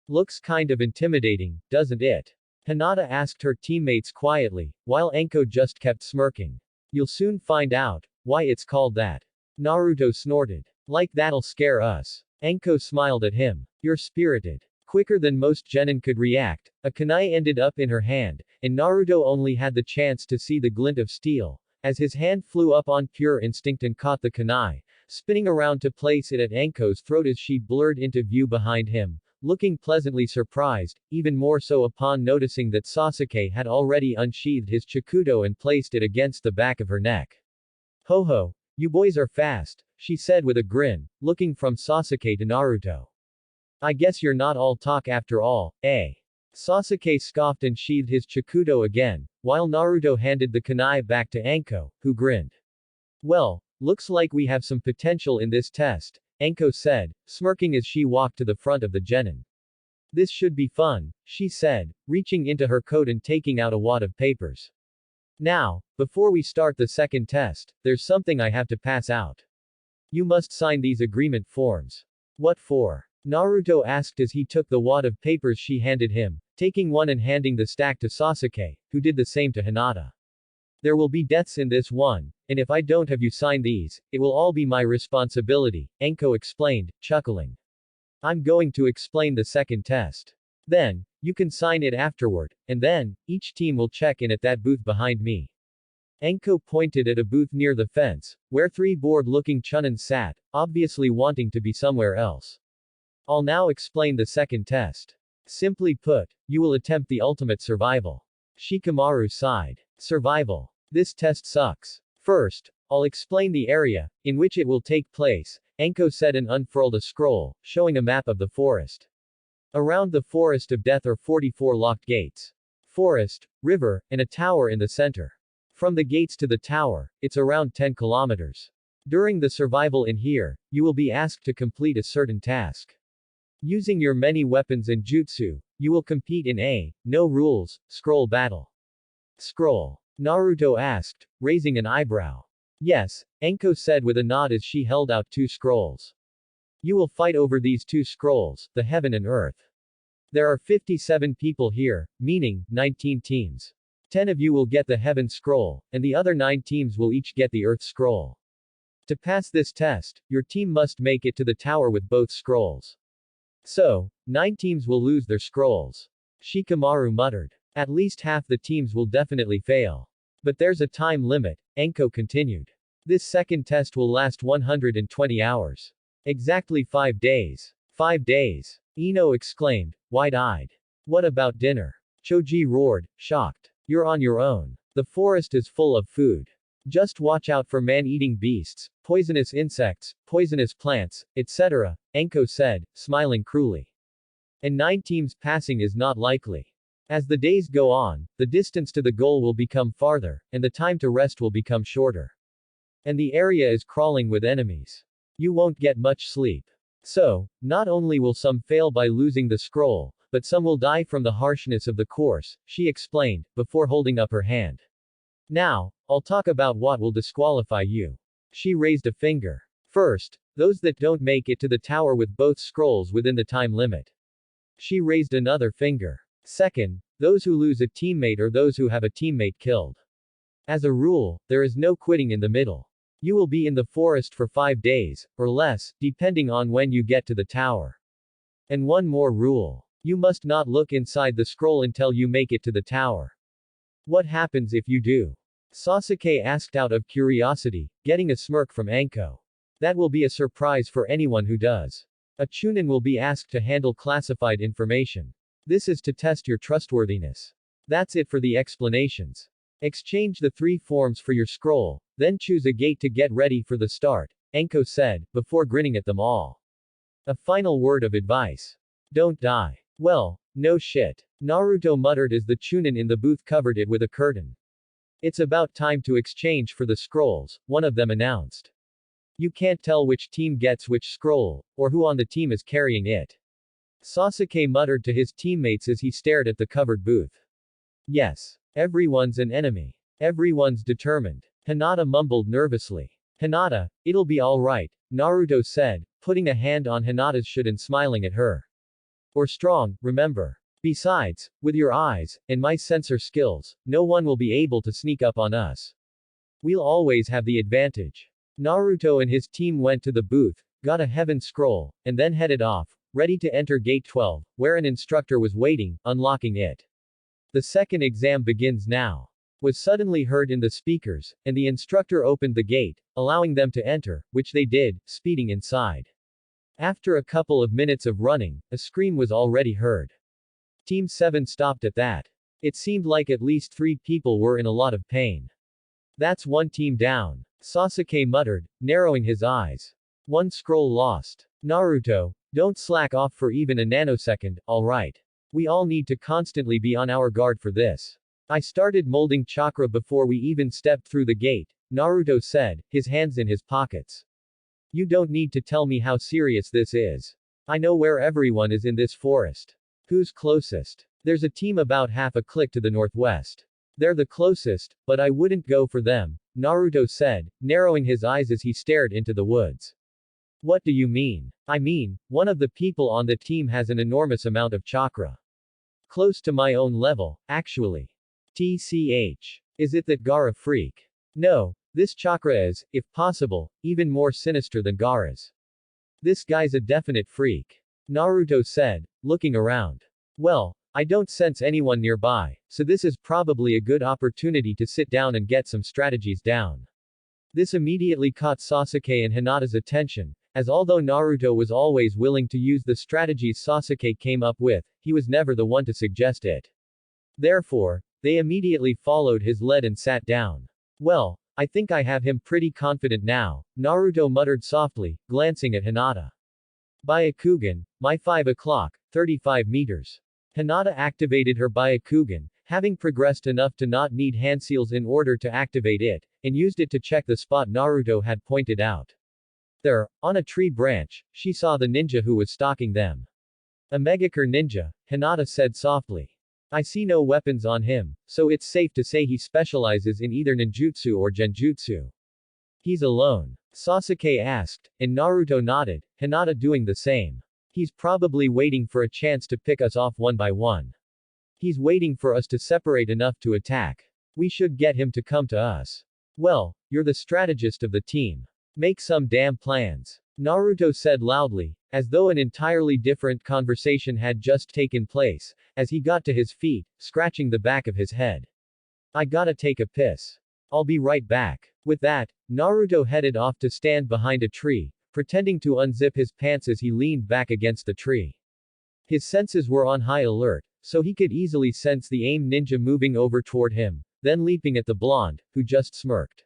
Looks kind of intimidating, doesn't it? Hinata asked her teammates quietly, while Anko just kept smirking. You'll soon find out why it's called that. Naruto snorted. Like that'll scare us. Anko smiled at him. You're spirited. Quicker than most genin could react, a kunai ended up in her hand, and Naruto only had the chance to see the glint of steel, as his hand flew up on pure instinct and caught the kunai, spinning around to place it at Anko's throat as she blurred into view behind him, looking pleasantly surprised, even more so upon noticing that Sasuke had already unsheathed his chikudo and placed it against the back of her neck. Ho ho, you boys are fast, she said with a grin, looking from Sasuke to Naruto. I guess you're not all talk after all, eh? Sasuke scoffed and sheathed his chikudo again, while Naruto handed the kunai back to Anko, who grinned. Well, looks like we have some potential in this test, Anko said, smirking as she walked to the front of the genin. This should be fun, she said, reaching into her coat and taking out a wad of papers. Now, before we start the second test, there's something I have to pass out. You must sign these agreement forms. What for? Naruto asked as he took the wad of papers she handed him, taking one and handing the stack to Sasuke, who did the same to Hinata. There will be deaths in this one, and if I don't have you sign these, it will all be my responsibility, Anko explained, chuckling. I'm going to explain the second test. Then, you can sign it afterward, and then, each team will check in at that booth behind me. Anko pointed at a booth near the fence, where 3 bored-looking Chunins sat, obviously wanting to be somewhere else. I'll now explain the second test. Simply put, you will attempt the ultimate survival. Shikamaru sighed. Survival. This test sucks. First, I'll explain the area, in which it will take place, Anko said and unfurled a scroll, showing a map of the forest. Around the Forest of Death are 44 locked gates. Forest, river, and a tower in the center. From the gates to the tower, it's around 10 kilometers. During the survival in here, you will be asked to complete a certain task. Using your many weapons and jutsu, you will compete in a, no rules, scroll battle. Scroll? Naruto asked, raising an eyebrow. Yes, Anko said with a nod as she held out 2 scrolls. You will fight over these 2 scrolls, the heaven and earth. There are 57 people here, meaning, 19 teams. 10 of you will get the heaven scroll, and the other 9 teams will each get the earth scroll. To pass this test, your team must make it to the tower with both scrolls. So, 9 teams will lose their scrolls. Shikamaru muttered. At least half the teams will definitely fail. But there's a time limit, Enko continued. This second test will last 120 hours. Exactly 5 days. 5 days. Ino exclaimed, wide-eyed. What about dinner? Choji roared, shocked. You're on your own. The forest is full of food. Just watch out for man-eating beasts, poisonous insects, poisonous plants, etc., Enko said, smiling cruelly. And 9 teams passing is not likely. As the days go on, the distance to the goal will become farther, and the time to rest will become shorter. And the area is crawling with enemies. You won't get much sleep. So, not only will some fail by losing the scroll, but some will die from the harshness of the course, she explained, before holding up her hand. Now, I'll talk about what will disqualify you. She raised a finger. First, those that don't make it to the tower with both scrolls within the time limit. She raised another finger. Second, those who lose a teammate or those who have a teammate killed. As a rule, there is no quitting in the middle. You will be in the forest for 5 days, or less, depending on when you get to the tower. And one more rule. You must not look inside the scroll until you make it to the tower. What happens if you do? Sasuke asked out of curiosity, getting a smirk from Enko. That will be a surprise for anyone who does. A Chunin will be asked to handle classified information. This is to test your trustworthiness. That's it for the explanations. Exchange the 3 forms for your scroll, then choose a gate to get ready for the start, Enko said, before grinning at them all. A final word of advice. Don't die. Well, no shit. Naruto muttered as the Chunin in the booth covered it with a curtain. It's about time to exchange for the scrolls, one of them announced. You can't tell which team gets which scroll, or who on the team is carrying it. Sasuke muttered to his teammates as he stared at the covered booth. Yes. Everyone's an enemy. Everyone's determined. Hinata mumbled nervously. Hinata, it'll be alright, Naruto said, putting a hand on Hinata's shoulder and smiling at her. Or strong, remember. Besides, with your eyes, and my sensor skills, no one will be able to sneak up on us. We'll always have the advantage. Naruto and his team went to the booth, got a heaven scroll, and then headed off, ready to enter gate 12, where an instructor was waiting, unlocking it. The second exam begins now. Was suddenly heard in the speakers, and the instructor opened the gate, allowing them to enter, which they did, speeding inside. After a couple of minutes of running, a scream was already heard. Team 7 stopped at that. It seemed like at least 3 people were in a lot of pain. That's 1 team down, Sasuke muttered, narrowing his eyes. 1 scroll lost. Naruto, don't slack off for even a nanosecond, alright. We all need to constantly be on our guard for this. I started molding chakra before we even stepped through the gate, Naruto said, his hands in his pockets. You don't need to tell me how serious this is. I know where everyone is in this forest. Who's closest? There's a team about half a click to the northwest. They're the closest, but I wouldn't go for them, Naruto said, narrowing his eyes as he stared into the woods. What do you mean? I mean, one of the people on the team has an enormous amount of chakra. Close to my own level, actually. TCH. Is it that Gaara freak? No, this chakra is, if possible, even more sinister than Gaara's. This guy's a definite freak. Naruto said, looking around. Well, I don't sense anyone nearby, so this is probably a good opportunity to sit down and get some strategies down. This immediately caught Sasuke and Hinata's attention, as although Naruto was always willing to use the strategies Sasuke came up with, he was never the one to suggest it. Therefore, they immediately followed his lead and sat down. Well, I think I have him pretty confident now, Naruto muttered softly, glancing at Hinata. Byakugan, my 5 o'clock, 35 meters. Hinata activated her Byakugan, having progressed enough to not need hand seals in order to activate it, and used it to check the spot Naruto had pointed out. There, on a tree branch, she saw the ninja who was stalking them. A Megakure ninja, Hinata said softly. I see no weapons on him, so it's safe to say he specializes in either ninjutsu or genjutsu. He's alone? Sasuke asked, and Naruto nodded, Hinata doing the same. He's probably waiting for a chance to pick us off one by one. He's waiting for us to separate enough to attack. We should get him to come to us. Well, you're the strategist of the team. Make some damn plans. Naruto said loudly, as though an entirely different conversation had just taken place, as he got to his feet, scratching the back of his head. I gotta take a piss. I'll be right back. With that, Naruto headed off to stand behind a tree, pretending to unzip his pants as he leaned back against the tree. His senses were on high alert, so he could easily sense the AIM ninja moving over toward him, then leaping at the blonde, who just smirked.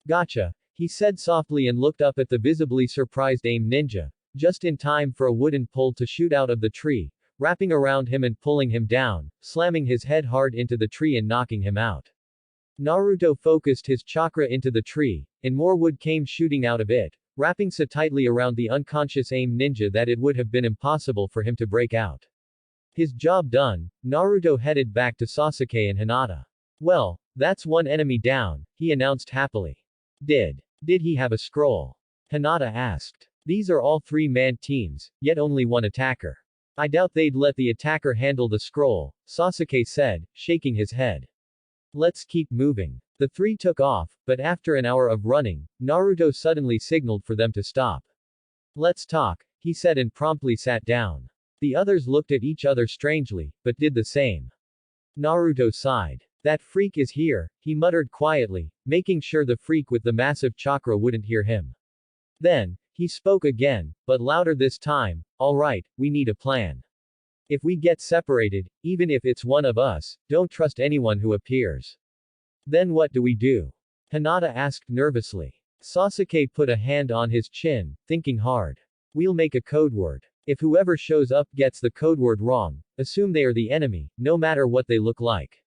Gotcha, he said softly and looked up at the visibly surprised AIM ninja, just in time for a wooden pole to shoot out of the tree, wrapping around him and pulling him down, slamming his head hard into the tree and knocking him out. Naruto focused his chakra into the tree, and more wood came shooting out of it, wrapping so tightly around the unconscious AIM ninja that it would have been impossible for him to break out. His job done, Naruto headed back to Sasuke and Hinata. Well, that's one enemy down, he announced happily. Did he have a scroll? Hinata asked. These are all three-man teams, yet only one attacker. I doubt they'd let the attacker handle the scroll, Sasuke said, shaking his head. Let's keep moving. The three took off, but after an hour of running, Naruto suddenly signaled for them to stop. Let's talk, he said and promptly sat down. The others looked at each other strangely, but did the same. Naruto sighed. That freak is here, he muttered quietly, making sure the freak with the massive chakra wouldn't hear him. Then, he spoke again, but louder this time. Alright, we need a plan. If we get separated, even if it's one of us, don't trust anyone who appears. Then what do we do? Hinata asked nervously. Sasuke put a hand on his chin, thinking hard. We'll make a code word. If whoever shows up gets the code word wrong, assume they are the enemy, no matter what they look like.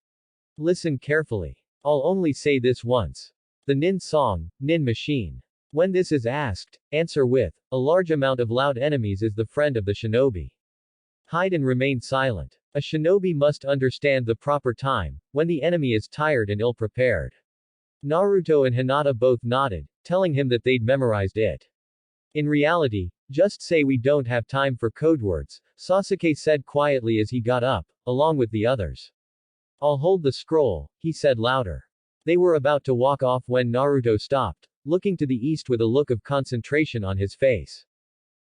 Listen carefully. I'll only say this once. The Nin song, Nin machine. When this is asked, answer with, a large amount of loud enemies is the friend of the shinobi. Hide and remain silent. A shinobi must understand the proper time, when the enemy is tired and ill-prepared. Naruto and Hinata both nodded, telling him that they'd memorized it. In reality, just say we don't have time for code words, Sasuke said quietly as he got up, along with the others. I'll hold the scroll, he said louder. They were about to walk off when Naruto stopped, looking to the east with a look of concentration on his face.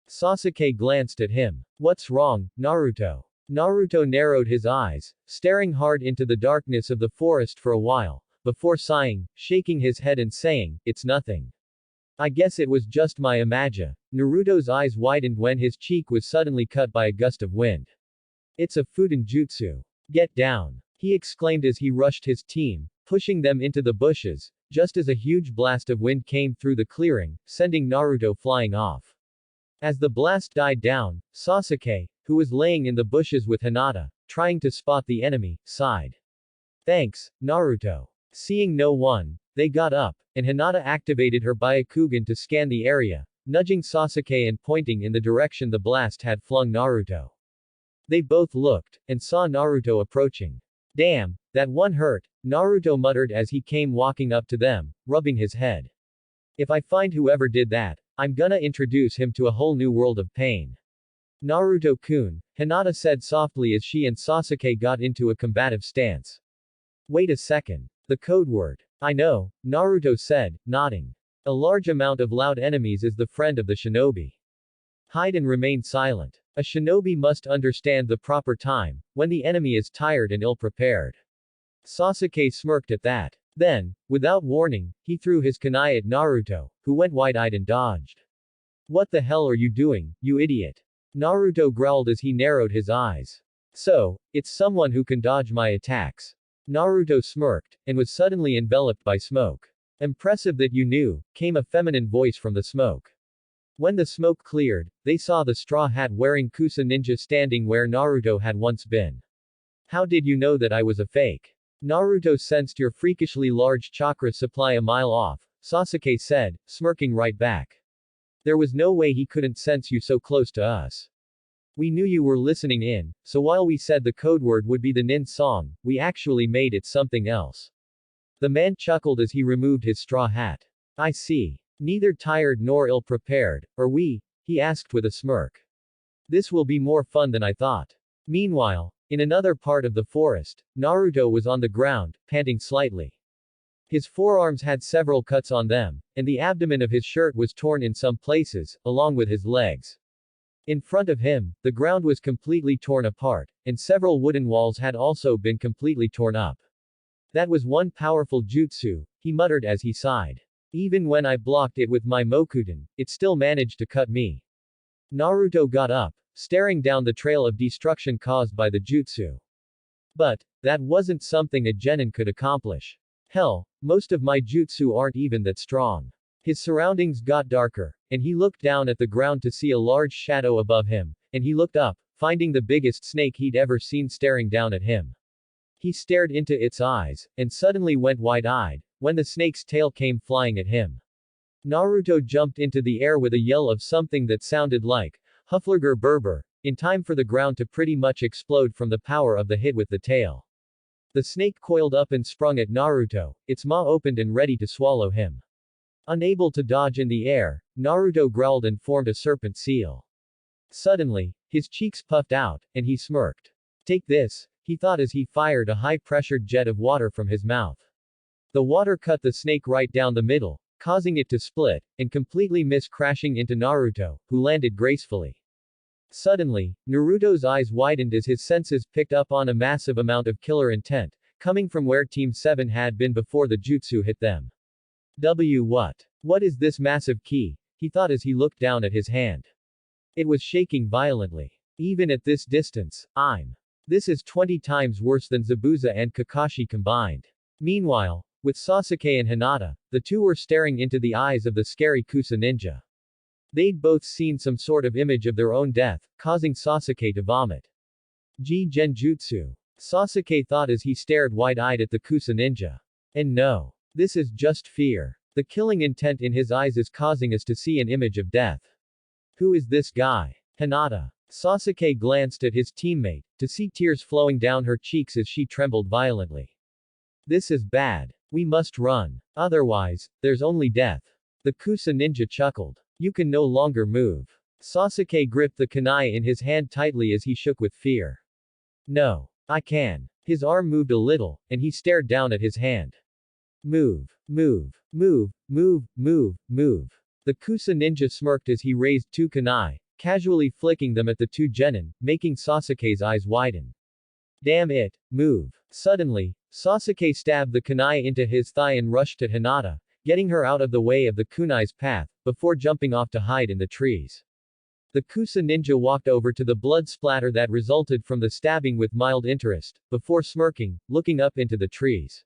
Sasuke glanced at him. What's wrong, Naruto? Naruto narrowed his eyes, staring hard into the darkness of the forest for a while, before sighing, shaking his head and saying, it's nothing. I guess it was just my imaga. Naruto's eyes widened when his cheek was suddenly cut by a gust of wind. It's a Fuden jutsu. Get down, he exclaimed as he rushed his team, pushing them into the bushes, just as a huge blast of wind came through the clearing, sending Naruto flying off. As the blast died down, Sasuke, who was laying in the bushes with Hinata, trying to spot the enemy, sighed. Thanks, Naruto. Seeing no one, they got up, and Hinata activated her Byakugan to scan the area, nudging Sasuke and pointing in the direction the blast had flung Naruto. They both looked, and saw Naruto approaching. Damn, that one hurt, Naruto muttered as he came walking up to them, rubbing his head. If I find whoever did that, I'm gonna introduce him to a whole new world of pain. Naruto-kun, Hinata said softly as she and Sasuke got into a combative stance. Wait a second. The code word. I know, Naruto said, nodding. A large amount of loud enemies is the friend of the shinobi. Hide and remain silent. A shinobi must understand the proper time, when the enemy is tired and ill-prepared. Sasuke smirked at that. Then, without warning, he threw his kunai at Naruto, who went wide-eyed and dodged. What the hell are you doing, you idiot? Naruto growled as he narrowed his eyes. So, it's someone who can dodge my attacks. Naruto smirked, and was suddenly enveloped by smoke. Impressive that you knew, came a feminine voice from the smoke. When the smoke cleared, they saw the straw hat wearing Kusa ninja standing where Naruto had once been. How did you know that I was a fake? Naruto sensed your freakishly large chakra supply a mile off, Sasuke said, smirking right back. There was no way he couldn't sense you so close to us. We knew you were listening in, so while we said the code word would be the Nin song, we actually made it something else. The man chuckled as he removed his straw hat. I see. Neither tired nor ill-prepared, are we? He asked with a smirk. This will be more fun than I thought. Meanwhile, in another part of the forest, Naruto was on the ground, panting slightly. His forearms had several cuts on them, and the abdomen of his shirt was torn in some places, along with his legs. In front of him, the ground was completely torn apart, and several wooden walls had also been completely torn up. That was one powerful jutsu, he muttered as he sighed. Even when I blocked it with my Mokuton, it still managed to cut me. Naruto got up, staring down the trail of destruction caused by the jutsu. But, that wasn't something a genin could accomplish. Hell, most of my jutsu aren't even that strong. His surroundings got darker, and he looked down at the ground to see a large shadow above him, and he looked up, finding the biggest snake he'd ever seen staring down at him. He stared into its eyes, and suddenly went wide-eyed, when the snake's tail came flying at him. Naruto jumped into the air with a yell of something that sounded like, Hufflerger Berber, in time for the ground to pretty much explode from the power of the hit with the tail. The snake coiled up and sprung at Naruto, its maw opened and ready to swallow him. Unable to dodge in the air, Naruto growled and formed a serpent seal. Suddenly, his cheeks puffed out, and he smirked. Take this, he thought as he fired a high-pressured jet of water from his mouth. The water cut the snake right down the middle, causing it to split, and completely miss crashing into Naruto, who landed gracefully. Suddenly, Naruto's eyes widened as his senses picked up on a massive amount of killer intent, coming from where Team 7 had been before the jutsu hit them. What is this massive ki? He thought as he looked down at his hand. It was shaking violently. Even at this distance, This is 20 times worse than Zabuza and Kakashi combined. Meanwhile, with Sasuke and Hinata, the two were staring into the eyes of the scary Kusa ninja. They'd both seen some sort of image of their own death, causing Sasuke to vomit. Genjutsu. Sasuke thought as he stared wide-eyed at the Kusa ninja. And no. This is just fear. The killing intent in his eyes is causing us to see an image of death. Who is this guy? Hinata. Sasuke glanced at his teammate, to see tears flowing down her cheeks as she trembled violently. This is bad. We must run. Otherwise, there's only death. The Kusa ninja chuckled. You can no longer move. Sasuke gripped the kunai in his hand tightly as he shook with fear. No. I can. His arm moved a little, and he stared down at his hand. Move. Move. Move. Move. Move. Move. The Kusa ninja smirked as he raised two kunai, casually flicking them at the two genin, making Sasuke's eyes widen. Damn it. Move. Suddenly, Sasuke stabbed the kunai into his thigh and rushed at Hinata, getting her out of the way of the kunai's path, before jumping off to hide in the trees. The Kusa ninja walked over to the blood splatter that resulted from the stabbing with mild interest, before smirking, looking up into the trees.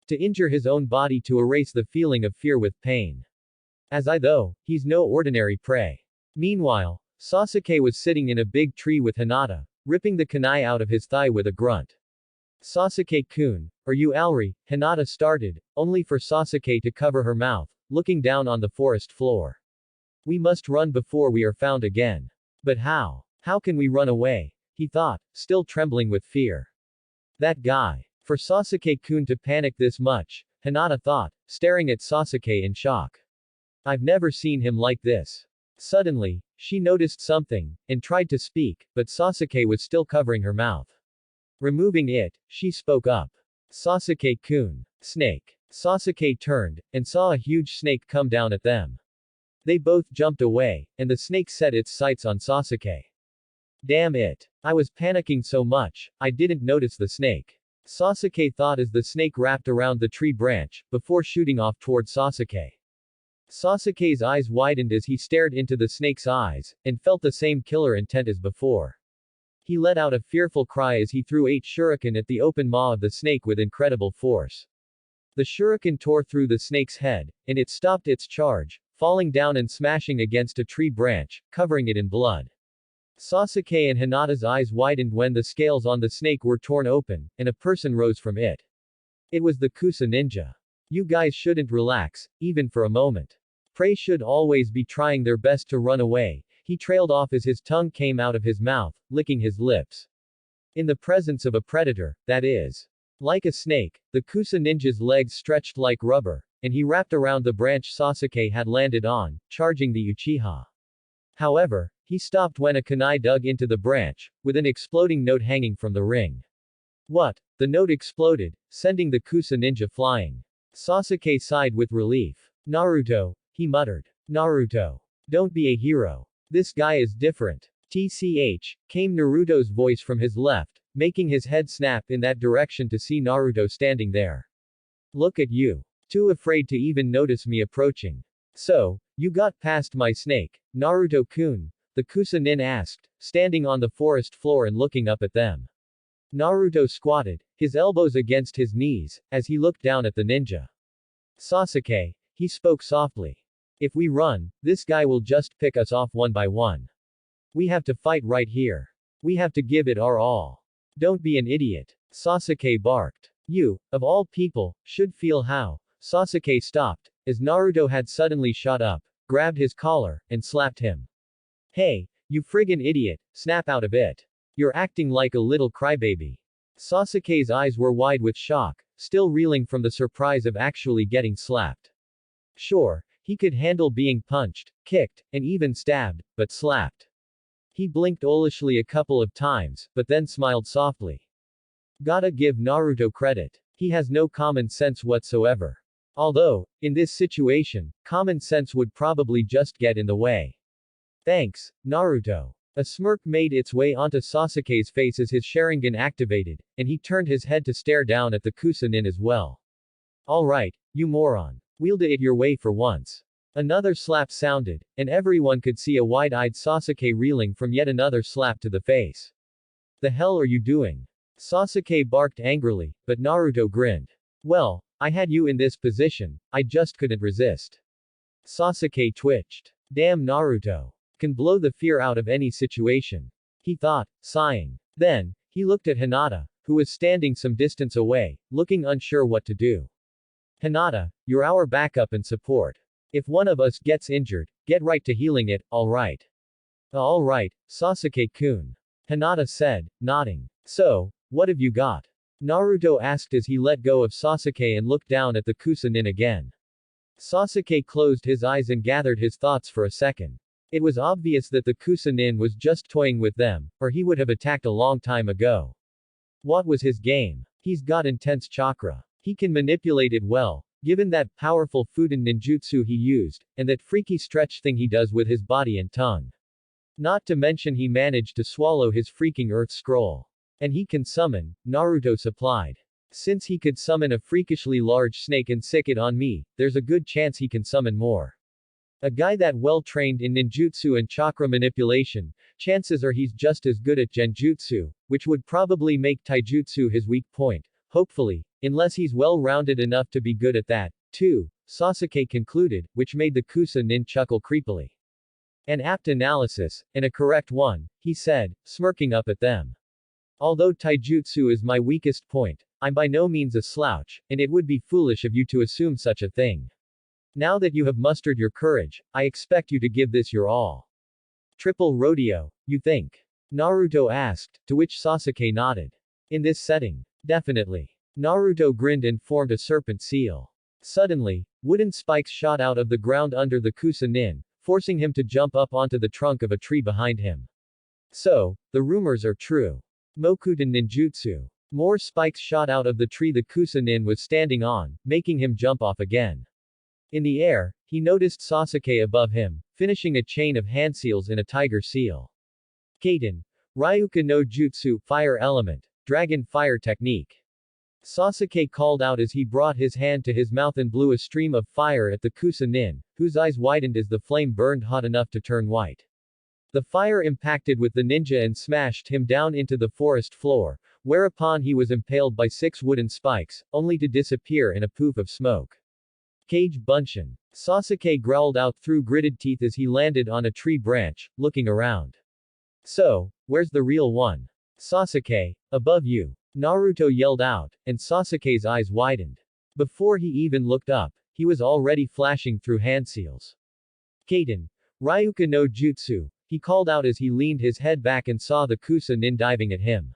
To injure his own body to erase the feeling of fear with pain. Though, he's no ordinary prey. Meanwhile, Sasuke was sitting in a big tree with Hinata, ripping the kunai out of his thigh with a grunt. Sasuke-kun, are you Alri? Hinata started, only for Sasuke to cover her mouth, looking down on the forest floor. We must run before we are found again. But how? How can we run away? He thought, still trembling with fear. That guy. For Sasuke-kun to panic this much, Hinata thought, staring at Sasuke in shock. I've never seen him like this. Suddenly, she noticed something, and tried to speak, but Sasuke was still covering her mouth. Removing it, she spoke up. Sasuke-kun. Snake. Sasuke turned, and saw a huge snake come down at them. They both jumped away, and the snake set its sights on Sasuke. Damn it. I was panicking so much, I didn't notice the snake. Sasuke thought as the snake wrapped around the tree branch, before shooting off toward Sasuke. Sasuke's eyes widened as he stared into the snake's eyes, and felt the same killer intent as before. He let out a fearful cry as he threw 8 shuriken at the open maw of the snake with incredible force. The shuriken tore through the snake's head, and it stopped its charge, falling down and smashing against a tree branch, covering it in blood. Sasuke and Hinata's eyes widened when the scales on the snake were torn open, and a person rose from it. It was the Kusa ninja. You guys shouldn't relax, even for a moment. Prey should always be trying their best to run away. He trailed off as his tongue came out of his mouth, licking his lips. In the presence of a predator, that is. Like a snake, the Kusa ninja's legs stretched like rubber, and he wrapped around the branch Sasuke had landed on, charging the Uchiha. However, he stopped when a kunai dug into the branch, with an exploding note hanging from the ring. What? The note exploded, sending the Kusa ninja flying. Sasuke sighed with relief. Naruto, he muttered. Naruto. Don't be a hero. This guy is different. TCH, came Naruto's voice from his left, making his head snap in that direction to see Naruto standing there. Look at you. Too afraid to even notice me approaching. So, you got past my snake, Naruto-kun, the Kusa-nin asked, standing on the forest floor and looking up at them. Naruto squatted, his elbows against his knees, as he looked down at the ninja. Sasuke, he spoke softly. If we run, this guy will just pick us off one by one. We have to fight right here. We have to give it our all. Don't be an idiot. Sasuke barked. You, of all people, should feel how. Sasuke stopped, as Naruto had suddenly shot up, grabbed his collar, and slapped him. Hey, you friggin' idiot, snap out of it. You're acting like a little crybaby. Sasuke's eyes were wide with shock, still reeling from the surprise of actually getting slapped. Sure, he could handle being punched, kicked, and even stabbed, but slapped. He blinked owlishly a couple of times, but then smiled softly. Gotta give Naruto credit. He has no common sense whatsoever. Although, in this situation, common sense would probably just get in the way. Thanks, Naruto. A smirk made its way onto Sasuke's face as his Sharingan activated, and he turned his head to stare down at the Kusa-nin as well. Alright, you moron. Wield it your way for once. Another slap sounded, and everyone could see a wide-eyed Sasuke reeling from yet another slap to the face. The hell are you doing? Sasuke barked angrily, but Naruto grinned. Well, I had you in this position, I just couldn't resist. Sasuke twitched. Damn Naruto. Can blow the fear out of any situation. He thought, sighing. Then, he looked at Hinata, who was standing some distance away, looking unsure what to do. Hinata, you're our backup and support. If one of us gets injured, get right to healing it, alright. Alright, Sasuke-kun. Hinata said, nodding. So, what have you got? Naruto asked as he let go of Sasuke and looked down at the Kusa-nin again. Sasuke closed his eyes and gathered his thoughts for a second. It was obvious that the Kusa-nin was just toying with them, or he would have attacked a long time ago. What was his game? He's got intense chakra. He can manipulate it well, given that powerful Fudan ninjutsu he used, and that freaky stretch thing he does with his body and tongue. Not to mention he managed to swallow his freaking Earth Scroll. And he can summon, Naruto supplied. Since he could summon a freakishly large snake and sick it on me, there's a good chance he can summon more. A guy that well trained in ninjutsu and chakra manipulation, chances are he's just as good at genjutsu, which would probably make taijutsu his weak point, hopefully, unless he's well-rounded enough to be good at that, too, Sasuke concluded, which made the Kusa-nin chuckle creepily. An apt analysis, and a correct one, he said, smirking up at them. Although taijutsu is my weakest point, I'm by no means a slouch, and it would be foolish of you to assume such a thing. Now that you have mustered your courage, I expect you to give this your all. Triple rodeo, you think? Naruto asked, to which Sasuke nodded. In this setting? Definitely. Naruto grinned and formed a serpent seal. Suddenly, wooden spikes shot out of the ground under the Kusa-nin, forcing him to jump up onto the trunk of a tree behind him. So, the rumors are true. Mokuton ninjutsu. More spikes shot out of the tree the Kusa-nin was standing on, making him jump off again. In the air, he noticed Sasuke above him, finishing a chain of hand seals in a tiger seal. Kaiten. Ryuka no Jutsu, Fire Element. Dragon Fire Technique. Sasuke called out as he brought his hand to his mouth and blew a stream of fire at the Kusa-nin, whose eyes widened as the flame burned hot enough to turn white. The fire impacted with the ninja and smashed him down into the forest floor, whereupon he was impaled by 6 wooden spikes, only to disappear in a poof of smoke. Kage Bunshin. Sasuke growled out through gritted teeth as he landed on a tree branch, looking around. So, where's the real one? Sasuke, above you. Naruto yelled out, and Sasuke's eyes widened. Before he even looked up, he was already flashing through hand seals. Kaiten. Ryuka no Jutsu, he called out as he leaned his head back and saw the Kusa-nin diving at him.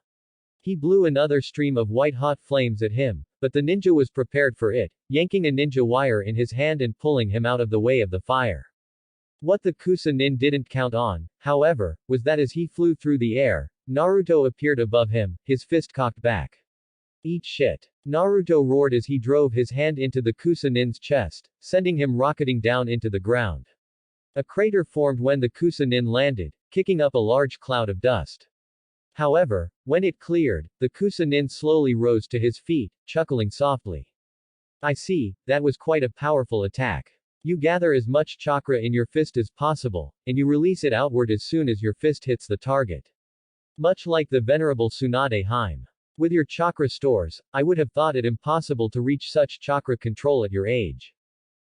He blew another stream of white-hot flames at him, but the ninja was prepared for it, yanking a ninja wire in his hand and pulling him out of the way of the fire. What the Kusa-nin didn't count on, however, was that as he flew through the air, Naruto appeared above him, his fist cocked back. Eat shit. Naruto roared as he drove his hand into the Kusanin's chest, sending him rocketing down into the ground. A crater formed when the Kusanin landed, kicking up a large cloud of dust. However, when it cleared, the Kusanin slowly rose to his feet, chuckling softly. I see, that was quite a powerful attack. You gather as much chakra in your fist as possible, and you release it outward as soon as your fist hits the target. Much like the venerable Tsunade Haime. With your chakra stores, I would have thought it impossible to reach such chakra control at your age.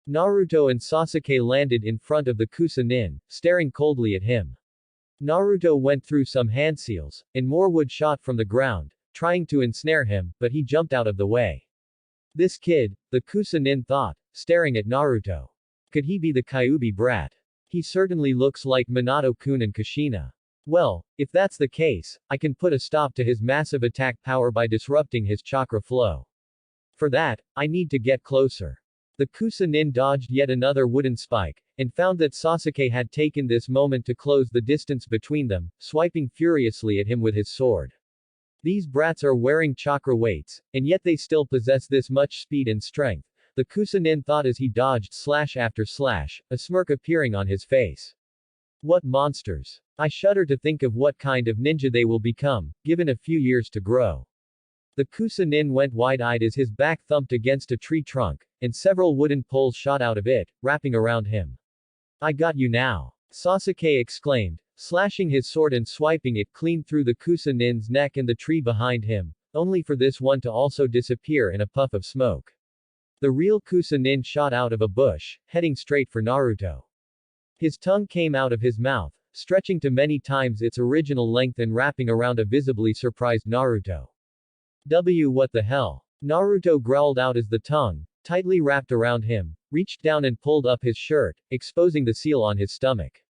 Naruto and Sasuke landed in front of the Kusanin, staring coldly at him. Naruto went through some hand seals, and more wood shot from the ground, trying to ensnare him, but he jumped out of the way. This kid, the Kusanin thought, staring at Naruto. Could he be the Kyuubi brat? He certainly looks like Minato-kun and Kushina. Well, if that's the case, I can put a stop to his massive attack power by disrupting his chakra flow. For that, I need to get closer. The Kusanin dodged yet another wooden spike, and found that Sasuke had taken this moment to close the distance between them, swiping furiously at him with his sword. These brats are wearing chakra weights, and yet they still possess this much speed and strength, the Kusanin thought as he dodged slash after slash, a smirk appearing on his face. What monsters! I shudder to think of what kind of ninja they will become, given a few years to grow. The Kusanin went wide-eyed as his back thumped against a tree trunk, and several wooden poles shot out of it, wrapping around him. I got you now! Sasuke exclaimed, slashing his sword and swiping it clean through the Kusanin's neck and the tree behind him, only for this one to also disappear in a puff of smoke. The real Kusanin shot out of a bush, heading straight for Naruto. His tongue came out of his mouth, stretching to many times its original length and wrapping around a visibly surprised Naruto. What the hell? Naruto growled out as the tongue, tightly wrapped around him, reached down and pulled up his shirt, exposing the seal on his stomach.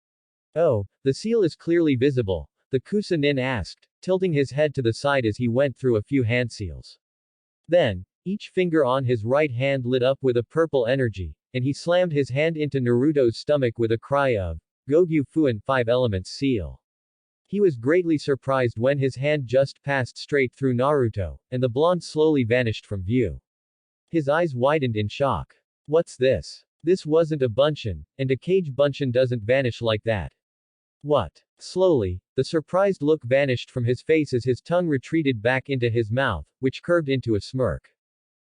Oh, the seal is clearly visible, the Kusanin asked, tilting his head to the side as he went through a few hand seals. Then, each finger on his right hand lit up with a purple energy, and he slammed his hand into Naruto's stomach with a cry of, Gogyu Fuin 5 Elements Seal. He was greatly surprised when his hand just passed straight through Naruto, and the blonde slowly vanished from view. His eyes widened in shock. What's this? This wasn't a bunshin, and a kage bunshin doesn't vanish like that. What? Slowly, the surprised look vanished from his face as his tongue retreated back into his mouth, which curved into a smirk.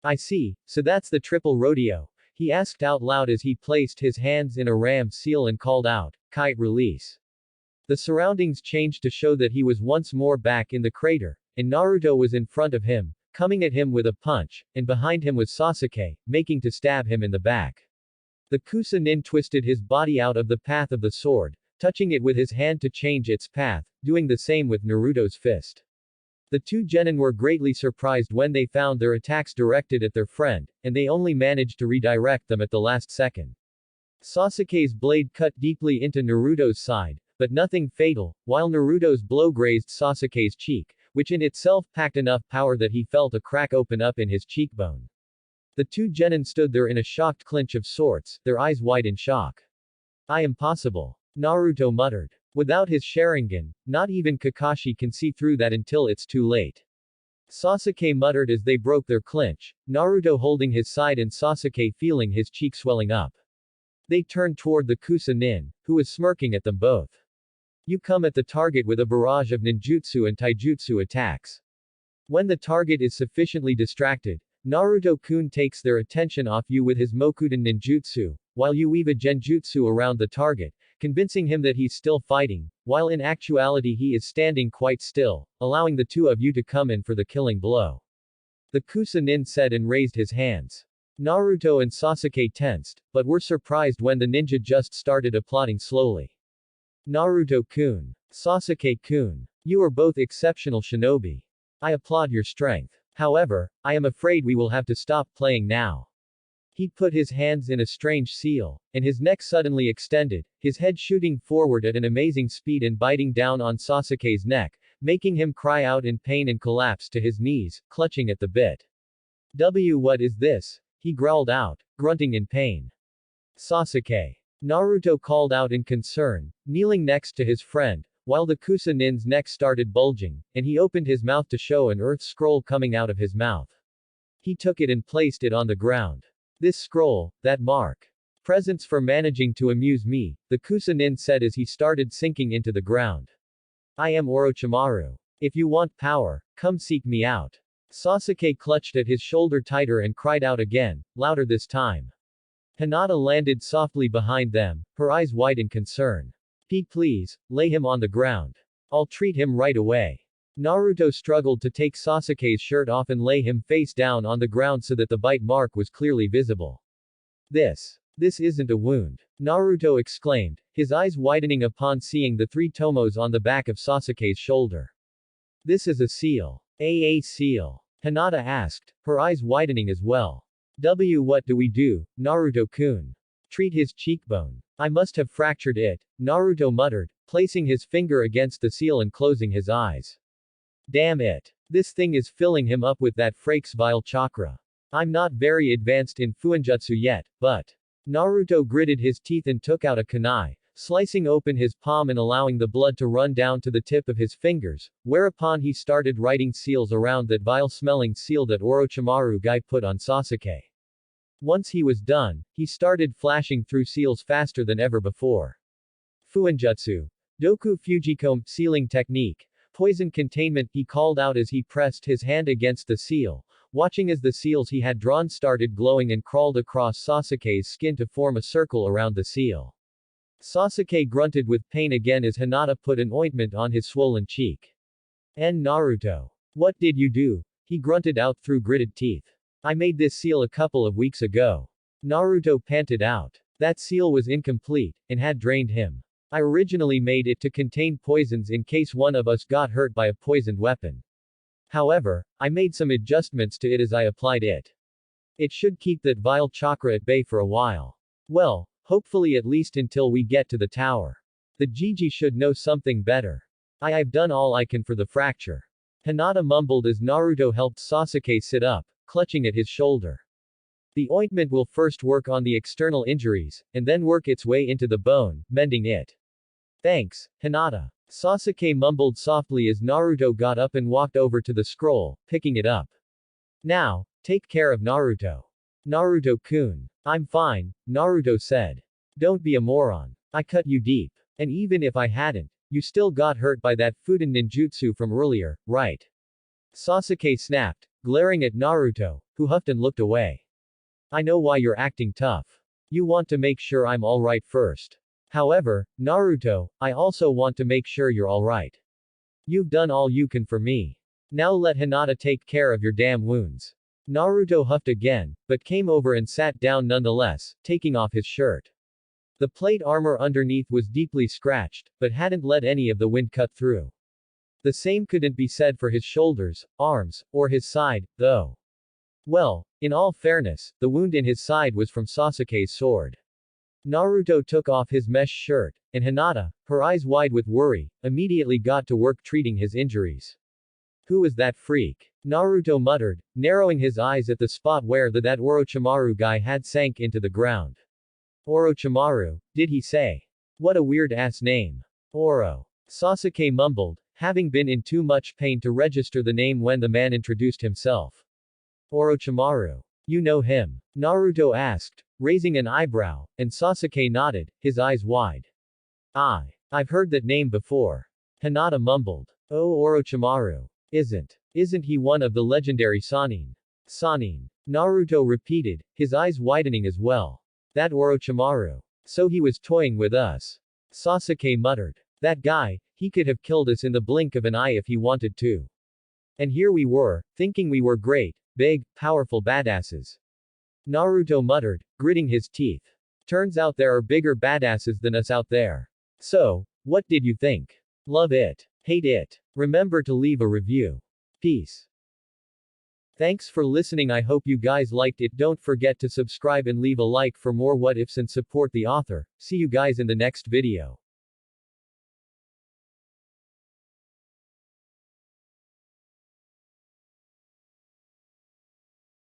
I see, so that's the triple rodeo, he asked out loud as he placed his hands in a ram seal and called out, Kite release. The surroundings changed to show that he was once more back in the crater, and Naruto was in front of him, coming at him with a punch, and behind him was Sasuke, making to stab him in the back. The Kusanin twisted his body out of the path of the sword, touching it with his hand to change its path, doing the same with Naruto's fist. The two genin were greatly surprised when they found their attacks directed at their friend, and they only managed to redirect them at the last second. Sasuke's blade cut deeply into Naruto's side, but nothing fatal, while Naruto's blow grazed Sasuke's cheek, which in itself packed enough power that he felt a crack open up in his cheekbone. The two genin stood there in a shocked clinch of sorts, their eyes wide in shock. I am possible. Naruto muttered. Without his Sharingan, not even Kakashi can see through that until it's too late. Sasuke muttered as they broke their clinch, Naruto holding his side and Sasuke feeling his cheek swelling up. They turned toward the Kusanin, who was smirking at them both. You come at the target with a barrage of ninjutsu and taijutsu attacks. When the target is sufficiently distracted, Naruto-kun takes their attention off you with his Mokuden ninjutsu, while you weave a genjutsu around the target, convincing him that he's still fighting, while in actuality he is standing quite still, allowing the two of you to come in for the killing blow. The Kusanin said and raised his hands. Naruto and Sasuke tensed, but were surprised when the ninja just started applauding slowly. Naruto-kun. Sasuke-kun. You are both exceptional shinobi. I applaud your strength. However, I am afraid we will have to stop playing now. He put his hands in a strange seal, and his neck suddenly extended, his head shooting forward at an amazing speed and biting down on Sasuke's neck, making him cry out in pain and collapse to his knees, clutching at the bit. What is this? He growled out, grunting in pain. Sasuke. Naruto called out in concern, kneeling next to his friend, while the Kusanin's neck started bulging, and he opened his mouth to show an earth scroll coming out of his mouth. He took it and placed it on the ground. This scroll, that mark. Presents for managing to amuse me, the Kusanin said as he started sinking into the ground. I am Orochimaru. If you want power, come seek me out. Sasuke clutched at his shoulder tighter and cried out again, louder this time. Hinata landed softly behind them, her eyes wide in concern. Please, lay him on the ground. I'll treat him right away. Naruto struggled to take Sasuke's shirt off and lay him face down on the ground so that the bite mark was clearly visible. This isn't a wound. Naruto exclaimed, his eyes widening upon seeing the 3 tomos on the back of Sasuke's shoulder. This is a seal. A seal. Hinata asked, her eyes widening as well. What do we do, Naruto-kun? Treat his cheekbone. I must have fractured it, Naruto muttered, placing his finger against the seal and closing his eyes. Damn it. This thing is filling him up with that Frakes vile chakra. I'm not very advanced in Fuinjutsu yet, but. Naruto gritted his teeth and took out a kunai, slicing open his palm and allowing the blood to run down to the tip of his fingers, whereupon he started writing seals around that vile-smelling seal that Orochimaru guy put on Sasuke. Once he was done, he started flashing through seals faster than ever before. Fuinjutsu. Doku Fujikome, sealing technique. Poison containment, he called out as he pressed his hand against the seal, watching as the seals he had drawn started glowing and crawled across Sasuke's skin to form a circle around the seal. Sasuke grunted with pain again as Hinata put an ointment on his swollen cheek. Naruto. What did you do? He grunted out through gritted teeth. I made this seal a couple of weeks ago. Naruto panted out. That seal was incomplete, and had drained him. I originally made it to contain poisons in case one of us got hurt by a poisoned weapon. However, I made some adjustments to it as I applied it. It should keep that vile chakra at bay for a while. Well, hopefully at least until we get to the tower. The Gigi should know something better. I've done all I can for the fracture. Hinata mumbled as Naruto helped Sasuke sit up, clutching at his shoulder. The ointment will first work on the external injuries, and then work its way into the bone, mending it. Thanks, Hinata. Sasuke mumbled softly as Naruto got up and walked over to the scroll, picking it up. Now, take care of Naruto. Naruto-kun. I'm fine, Naruto said. Don't be a moron. I cut you deep. And even if I hadn't, you still got hurt by that Fuden ninjutsu from earlier, right? Sasuke snapped, glaring at Naruto, who huffed and looked away. I know why you're acting tough. You want to make sure I'm alright first. However, Naruto, I also want to make sure you're alright. You've done all you can for me. Now let Hinata take care of your damn wounds. Naruto huffed again, but came over and sat down nonetheless, taking off his shirt. The plate armor underneath was deeply scratched, but hadn't let any of the wind cut through. The same couldn't be said for his shoulders, arms, or his side, though. Well, in all fairness, the wound in his side was from Sasuke's sword. Naruto took off his mesh shirt, and Hinata, her eyes wide with worry, immediately got to work treating his injuries. Who was that freak? Naruto muttered, narrowing his eyes at the spot where that Orochimaru guy had sank into the ground. Orochimaru, did he say? What a weird-ass name. Oro. Sasuke mumbled, having been in too much pain to register the name when the man introduced himself. Orochimaru. You know him? Naruto asked, raising an eyebrow, and Sasuke nodded, his eyes wide. I've heard that name before. Hinata mumbled. Oh, Orochimaru. Isn't he one of the legendary Sannin? Sannin. Naruto repeated, his eyes widening as well. That Orochimaru. So he was toying with us. Sasuke muttered. That guy, he could have killed us in the blink of an eye if he wanted to. And here we were, thinking we were great, big, powerful badasses. Naruto muttered, gritting his teeth. Turns out there are bigger badasses than us out there. So, what did you think? Love it? Hate it? Remember to leave a review. Peace. Thanks for listening. I hope you guys liked it. Don't forget to subscribe and leave a like for more what ifs and support the author. See you guys in the next video.